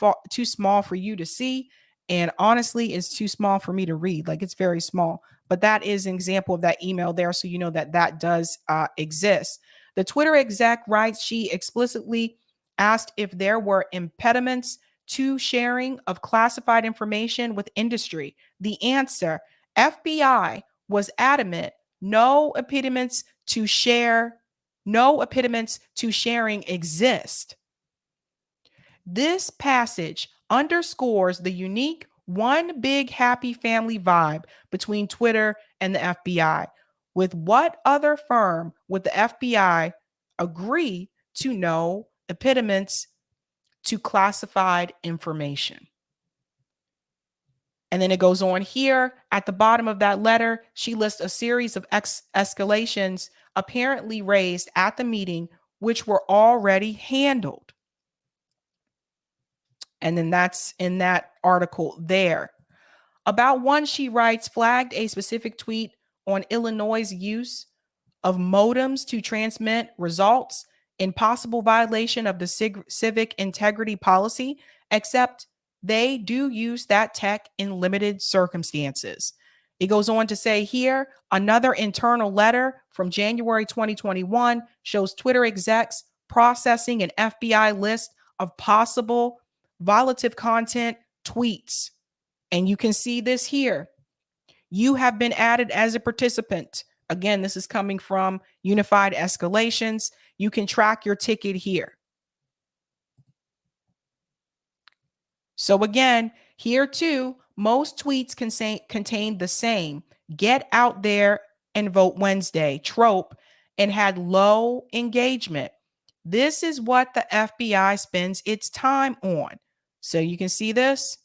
small for you to see. And honestly, it's too small for me to read. Like, it's very small. But that is an example of that email there. So you know that that does exist. The Twitter exec writes she explicitly asked if there were impediments to sharing of classified information with industry. The answer, FBI was adamant, no impediments to sharing exist. This passage underscores the unique one big happy family vibe between Twitter and the FBI. With what other firm would the FBI agree to no impediments to classified information? And then it goes on here at the bottom of that letter. She lists a series of escalations apparently raised at the meeting, which were already handled. And then that's in that article there. About one, she writes, flagged a specific tweet on Illinois' use of modems to transmit results in possible violation of the civic integrity policy, except they do use that tech in limited circumstances. It goes on to say here, another internal letter from January 2021 shows Twitter execs processing an FBI list of possible violative content tweets. And you can see this here. You have been added as a participant. Again, this is coming from Unified Escalations. You can track your ticket here. So again, here too, most tweets contain the same "get out there and vote Wednesday" trope and had low engagement. This is what the FBI spends its time on. So you can see this.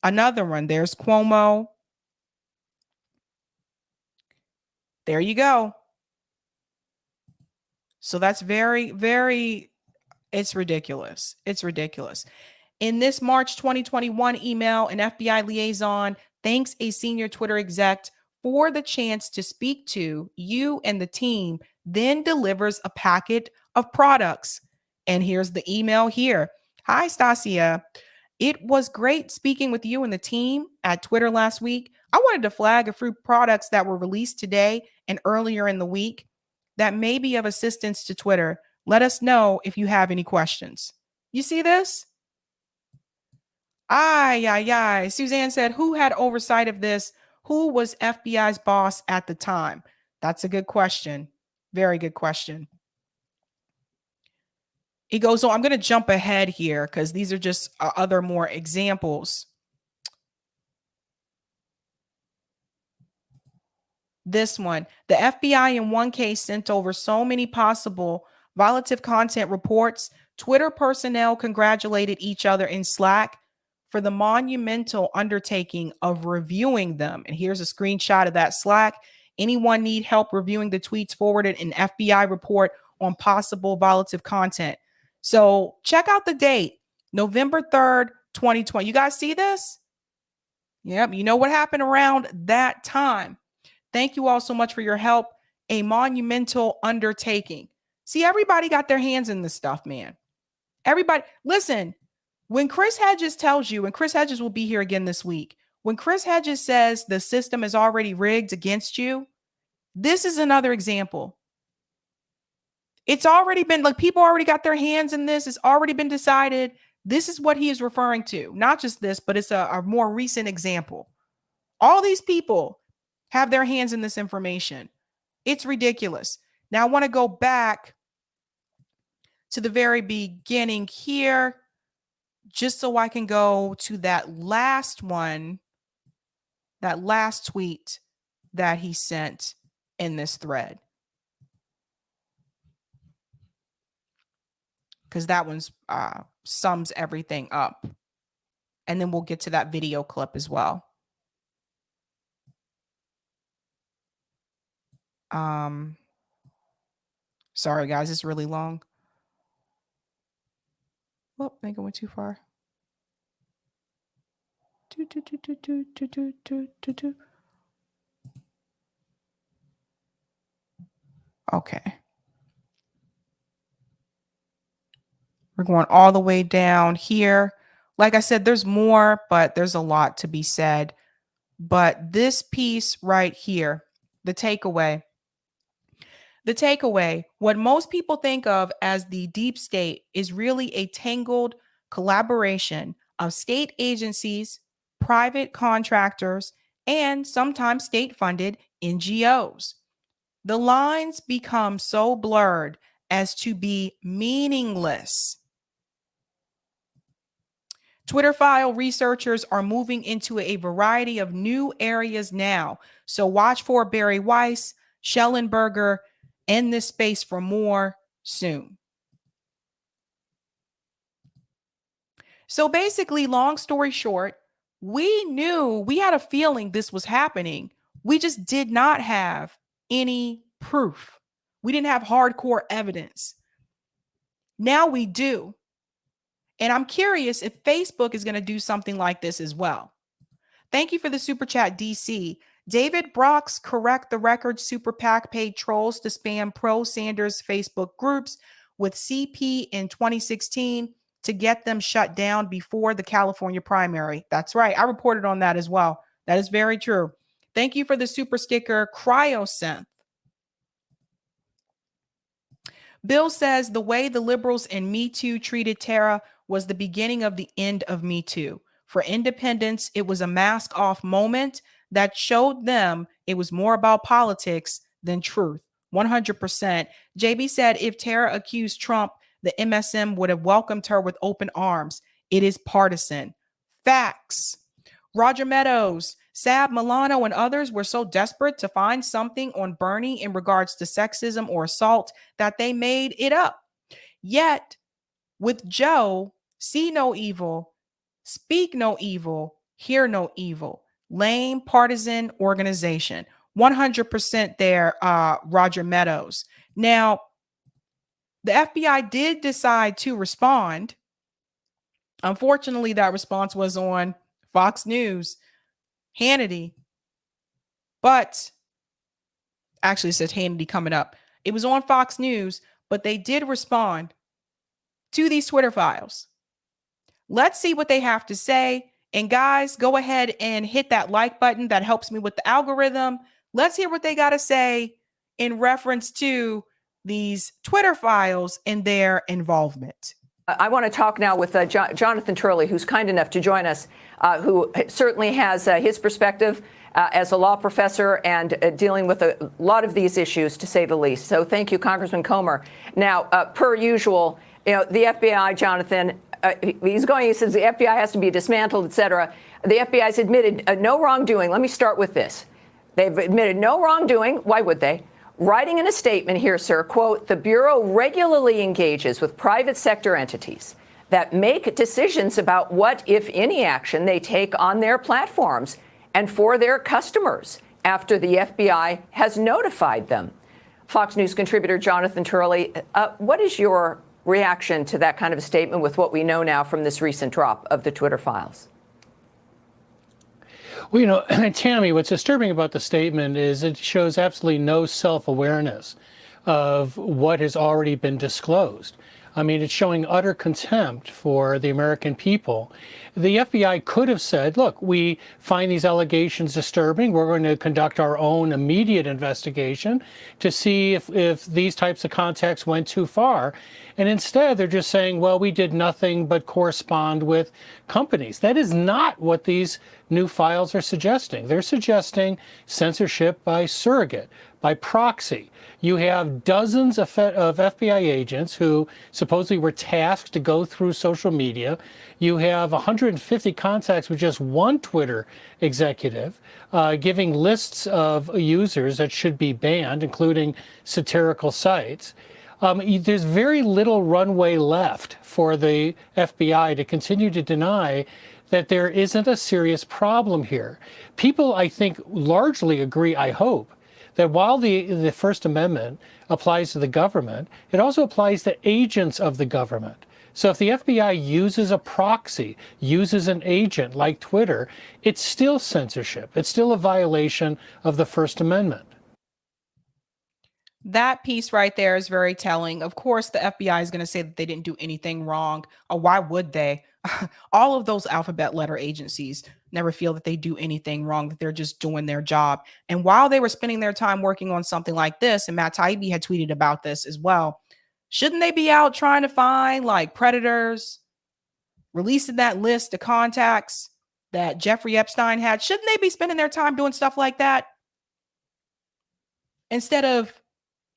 Another one, there's Cuomo. There you go. So that's very, very, it's ridiculous. It's ridiculous. In this March 2021 email, an FBI liaison thanks a senior Twitter exec for the chance to speak to you and the team, then delivers a packet of products. And here's the email here. Hi, Stacia. It was great speaking with you and the team at Twitter last week. I wanted to flag a few products that were released today and earlier in the week that may be of assistance to Twitter. Let us know if you have any questions. You see this? Aye. Suzanne said, who had oversight of this? Who was FBI's boss at the time? That's a good question. Very good question. He goes on. I'm going to jump ahead here because these are just other more examples. This one, the FBI in one case sent over so many possible violative content reports. Twitter personnel congratulated each other in Slack for the monumental undertaking of reviewing them. And here's a screenshot of that Slack. Anyone need help reviewing the tweets forwarded an FBI report on possible violative content? So check out the date, November 3rd, 2020. You guys see this? Yep. You know what happened around that time. Thank you all so much for your help. A monumental undertaking. See, everybody got their hands in this stuff, man. Everybody, listen, when Chris Hedges tells you, and Chris Hedges will be here again this week, when Chris Hedges says the system is already rigged against you, this is another example. It's already been, like, people already got their hands in this. It's already been decided. This is what he is referring to. Not just this, but it's a more recent example. All these people have their hands in this information. It's ridiculous. Now, I want to go back to the very beginning here, just so I can go to that last one, that last tweet that he sent in this thread. Because that one's sums everything up. And then we'll get to that video clip as well. Sorry, guys, it's really long. Oh, I think I went too far. Okay. We're going all the way down here. Like I said, there's more, but there's a lot to be said. But this piece right here, the takeaway, what most people think of as the deep state is really a tangled collaboration of state agencies, private contractors, and sometimes state-funded NGOs. The lines become so blurred as to be meaningless. Twitter file researchers are moving into a variety of new areas now. So watch for Barry Weiss, Schellenberger, in this space for more soon. So basically, long story short, we had a feeling this was happening. We just did not have any proof. We didn't have hardcore evidence. Now we do. And I'm curious if Facebook is going to do something like this as well. Thank you for the super chat, DC. David Brock's Correct the Record super PAC paid trolls to spam pro-Sanders Facebook groups with CP in 2016 to get them shut down before the California primary. That's right. I reported on that as well. That is very true. Thank you for the super sticker, Cryosynth. Bill says the way the liberals and Me Too treated Tara was the beginning of the end of Me Too. For independents, it was a mask-off moment that showed them it was more about politics than truth. 100%. JB said if Tara accused Trump, the MSM would have welcomed her with open arms. It is partisan. Facts. Roger Meadows, Sab, Milano, and others were so desperate to find something on Bernie in regards to sexism or assault that they made it up. Yet, with Joe, see no evil, speak no evil, hear no evil. Lame partisan organization. 100% there, Roger Meadows. Now, the FBI did decide to respond. Unfortunately, that response was on Fox News, Hannity. But actually, it says Hannity coming up. It was on Fox News, but they did respond to these Twitter files. Let's see what they have to say. And guys, go ahead and hit that like button. That helps me with the algorithm. Let's hear what they got to say in reference to these Twitter files and their involvement. I want to talk now with Jonathan Turley, who's kind enough to join us, who certainly has his perspective as a law professor and dealing with a lot of these issues, to say the least. So thank you, Congressman Comer. Now, per usual, the FBI, Jonathan, he says the FBI has to be dismantled, et cetera. The FBI has admitted no wrongdoing. Let me start with this. They've admitted no wrongdoing. Why would they? Writing in a statement here, sir, quote, the Bureau regularly engages with private sector entities, that make decisions about what, if any, action they take on their platforms and for their customers after the FBI has notified them. Fox News contributor Jonathan Turley, what is your reaction to that kind of a statement with what we know now from this recent drop of the Twitter files? Well, you know, Tammy, what's disturbing about the statement is it shows absolutely no self-awareness of what has already been disclosed. I mean, it's showing utter contempt for the American people. The FBI could have said, look, we find these allegations disturbing. We're going to conduct our own immediate investigation to see if these types of contacts went too far. And instead, they're just saying, well, we did nothing but correspond with companies. That is not what these new files are suggesting. They're suggesting censorship by surrogate, by proxy. You have dozens of FBI agents who supposedly were tasked to go through social media. You have 150 contacts with just one Twitter executive giving lists of users that should be banned, including satirical sites. There's very little runway left for the FBI to continue to deny that there isn't a serious problem here. People, I think, largely agree, I hope, that while the First Amendment applies to the government, it also applies to agents of the government. So if the FBI uses a proxy, uses an agent like Twitter, it's still censorship. It's still a violation of the First Amendment. That piece right there is very telling. Of course, the FBI is going to say that they didn't do anything wrong. Or why would they? All of those alphabet letter agencies never feel that they do anything wrong, that they're just doing their job. And while they were spending their time working on something like this, and Matt Taibbi had tweeted about this as well, shouldn't they be out trying to find like predators, releasing that list of contacts that Jeffrey Epstein had? Shouldn't they be spending their time doing stuff like that instead of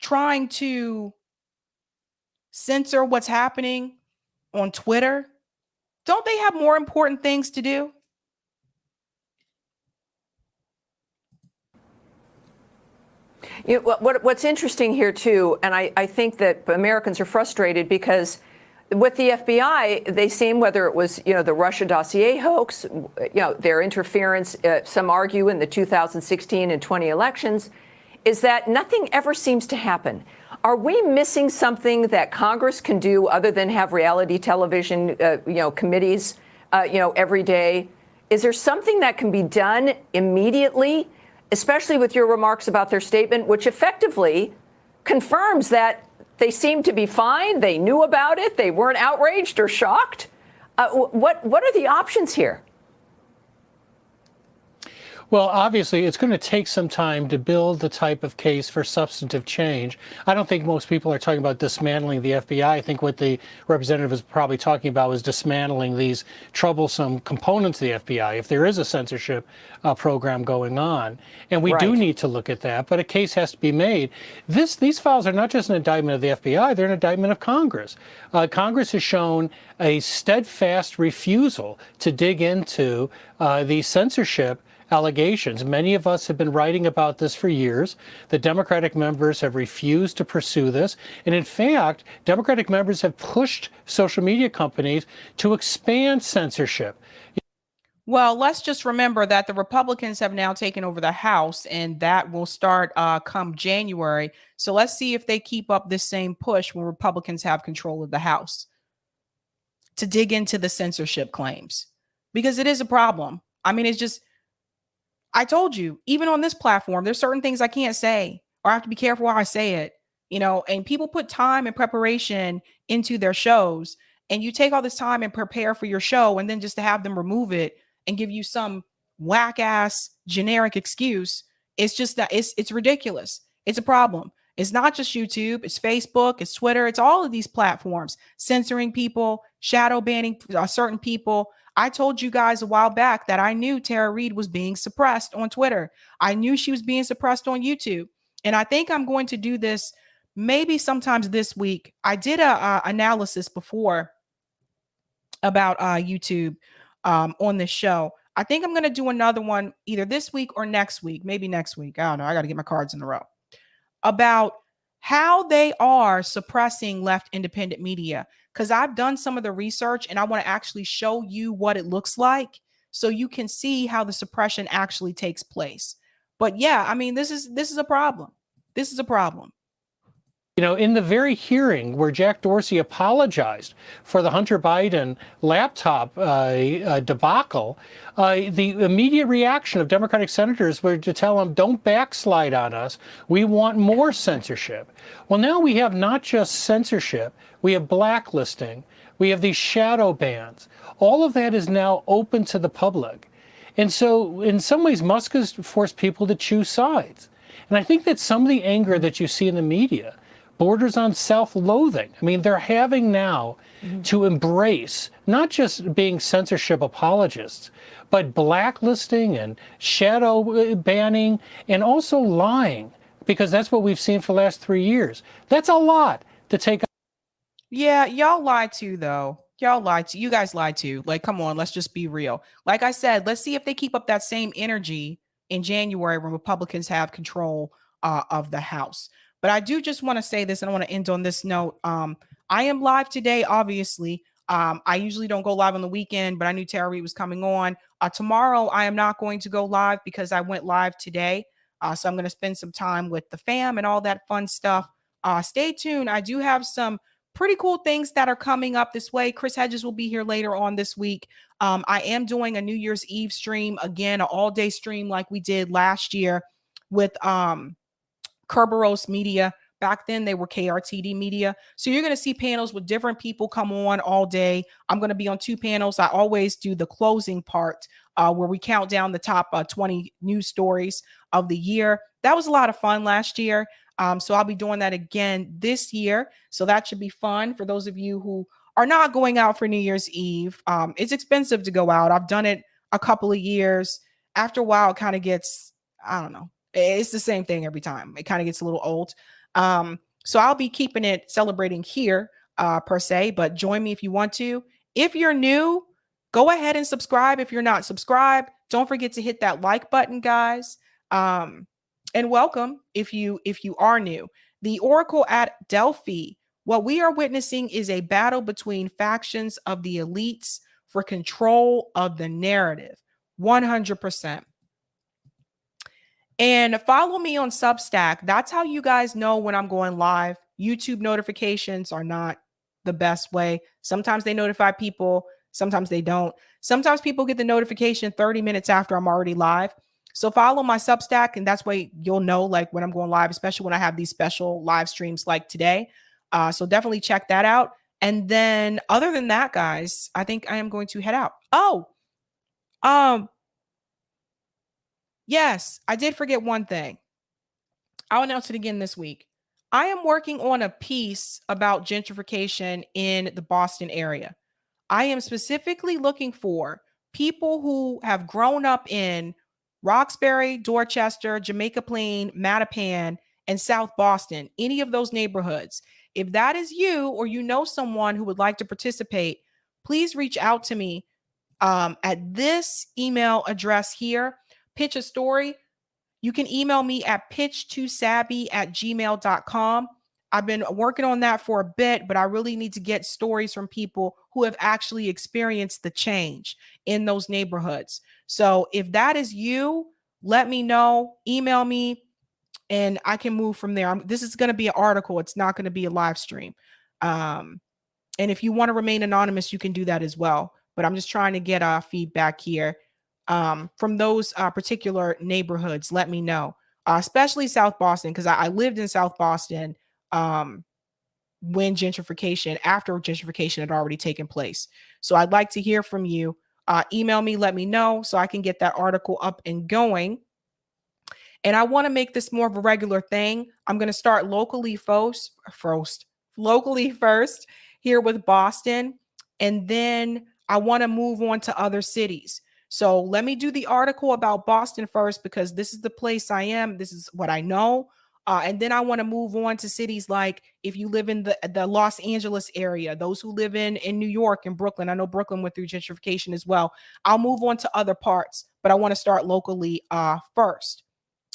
trying to censor what's happening on Twitter? Don't they have more important things to do? You know, what's interesting here, too, and I think that Americans are frustrated because with the FBI, they seem, whether it was, you know, the Russia dossier hoax, you know, their interference, some argue in the 2016 and 20 elections, is that nothing ever seems to happen. Are we missing something that Congress can do other than have reality television, you know, committees, you know, every day? Is there something that can be done immediately, especially with your remarks about their statement, which effectively confirms that they seem to be fine, they knew about it, they weren't outraged or shocked? What are the options here? Well, obviously, it's going to take some time to build the type of case for substantive change. I don't think most people are talking about dismantling the FBI. I think what the representative was probably talking about was dismantling these troublesome components of the FBI, if there is a censorship program going on. And we do need to look at that, but a case has to be made. These files are not just an indictment of the FBI, they're an indictment of Congress. Congress has shown a steadfast refusal to dig into the censorship allegations. Many of us have been writing about this for years. The Democratic members have refused to pursue this. And in fact, Democratic members have pushed social media companies to expand censorship. Well, let's just remember that the Republicans have now taken over the House, and that will start come January. So let's see if they keep up this same push when Republicans have control of the House to dig into the censorship claims, because it is a problem. I mean, it's just, I told you, even on this platform, there's certain things I can't say, or I have to be careful how I say it, you know, and people put time and preparation into their shows, and you take all this time and prepare for your show, and then just to have them remove it and give you some whack ass generic excuse. It's just that it's ridiculous. It's a problem. It's not just YouTube, it's Facebook, it's Twitter, it's all of these platforms censoring people, shadow banning certain people. I told you guys a while back that I knew Tara Reade was being suppressed on Twitter. I knew she was being suppressed on YouTube. And I think I'm going to do this maybe sometimes this week. I did a analysis before about YouTube on this show. I think I'm going to do another one either this week or next week, maybe next week. I don't know. I got to get my cards in a row about how they are suppressing left independent media. Because I've done some of the research and I want to actually show you what it looks like so you can see how the suppression actually takes place. But yeah, I mean, this is a problem. This is a problem. You know, in the very hearing where Jack Dorsey apologized for the Hunter Biden laptop debacle, the immediate reaction of Democratic senators were to tell him, don't backslide on us. We want more censorship. Well, now we have not just censorship, we have blacklisting, we have these shadow bans. All of that is now open to the public. And so in some ways, Musk has forced people to choose sides. And I think that some of the anger that you see in the media borders on self-loathing. I mean, they're having now to embrace not just being censorship apologists, but blacklisting and shadow banning and also lying, because that's what we've seen for the last 3 years. That's a lot to take. Yeah, y'all lied too, though. Y'all lied too. You guys lied too. Like, come on, let's just be real. Like I said, let's see if they keep up that same energy in January when Republicans have control of the House. But I do just want to say this, and I want to end on this note. I am live today, obviously. I usually don't go live on the weekend, but I knew Tara Reade was coming on. Tomorrow, I am not going to go live because I went live today. So I'm going to spend some time with the fam and all that fun stuff. Stay tuned. I do have some pretty cool things that are coming up this way. Chris Hedges will be here later on this week. I am doing a New Year's Eve stream, again, an all-day stream like we did last year with Kerberos Media. Back then, they were KRTD Media. So you're going to see panels with different people come on all day. I'm going to be on 2 panels. I always do the closing part where we count down the top 20 news stories of the year. That was a lot of fun last year. So I'll be doing that again this year. So that should be fun for those of you who are not going out for New Year's Eve. It's expensive to go out. I've done it a couple of years. After a while, it kind of gets, I don't know. It's the same thing every time. It kind of gets a little old. So I'll be keeping it celebrating here per se, but join me if you want to. If you're new, go ahead and subscribe. If you're not subscribed, don't forget to hit that like button, guys. And welcome if you are new. The Oracle at Delphi. What we are witnessing is a battle between factions of the elites for control of the narrative. 100%. And follow me on Substack. That's how you guys know when I'm going live. YouTube notifications are not the best way. Sometimes they notify people, sometimes they don't. Sometimes people get the notification 30 minutes after I'm already live. So follow my Substack, and that's why you'll know like when I'm going live, especially when I have these special live streams like today. So definitely check that out. And then other than that, guys, I think I am going to head out. Yes, I did forget one thing. I'll announce it again this week. I am working on a piece about gentrification in the Boston area. I am specifically looking for people who have grown up in Roxbury, Dorchester, Jamaica Plain, Mattapan, and South Boston, any of those neighborhoods. If that is you or you know someone who would like to participate, please reach out to me at this email address here. Pitch a story. You can email me at pitch2sabby@gmail.com. I've been working on that for a bit, but I really need to get stories from people who have actually experienced the change in those neighborhoods. So if that is you, let me know, email me, and I can move from there. This is going to be an article. It's not going to be a live stream. And if you want to remain anonymous, you can do that as well. But I'm just trying to get feedback here from those particular neighborhoods. Let me know, especially South Boston, because I lived in South Boston after gentrification had already taken place. So I'd like to hear from you. Email me, let me know so I can get that article up and going. And I want to make this more of a regular thing. I'm going to start locally first here with Boston. And then I want to move on to other cities. So let me do the article about Boston first, because this is the place I am. This is what I know. And then I want to move on to cities like if you live in the Los Angeles area, those who live in New York and Brooklyn. I know Brooklyn went through gentrification as well. I'll move on to other parts, but I want to start locally first,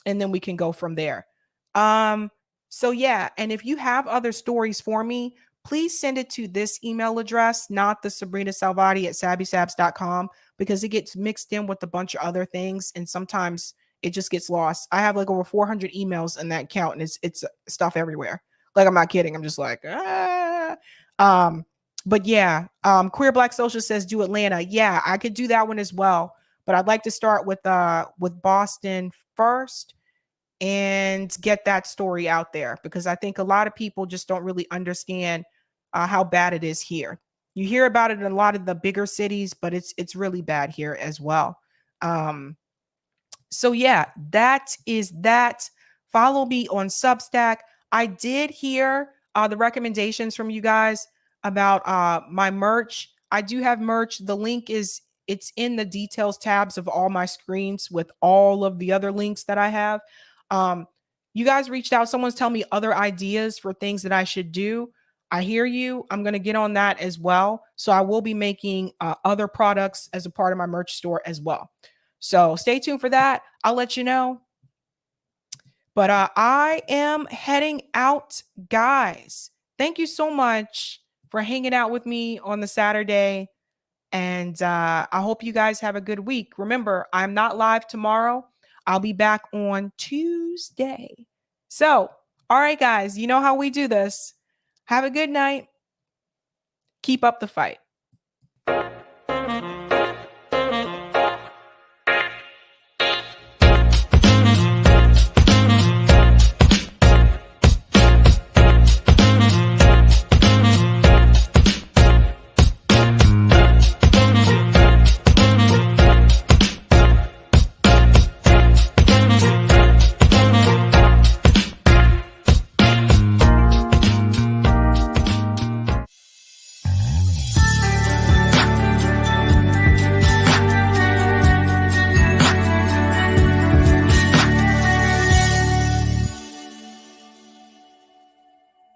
and then we can go from there. So yeah, and if you have other stories for me, please send it to this email address, not the sabrinasalvati at sabbysabs.com, because it gets mixed in with a bunch of other things and sometimes it just gets lost. I have like over 400 emails in that account and it's stuff everywhere. Like I'm not kidding. I'm just like, ah. But yeah, Queer Black Social says do Atlanta. Yeah, I could do that one as well. But I'd like to start with Boston first and get that story out there because I think a lot of people just don't really understand how bad it is here. You hear about it in a lot of the bigger cities, but it's really bad here as well. So yeah, that is that. Follow me on Substack. I did hear the recommendations from you guys about my merch. I do have merch. The link it's in the details tabs of all my screens with all of the other links that I have. You guys reached out. Someone's telling me other ideas for things that I should do. I hear you. I'm going to get on that as well. So I will be making other products as a part of my merch store as well. So stay tuned for that. I'll let you know. But I am heading out, guys. Thank you so much for hanging out with me on the Saturday. And I hope you guys have a good week. Remember, I'm not live tomorrow. I'll be back on Tuesday. So, all right, guys, you know how we do this. Have a good night. Keep up the fight.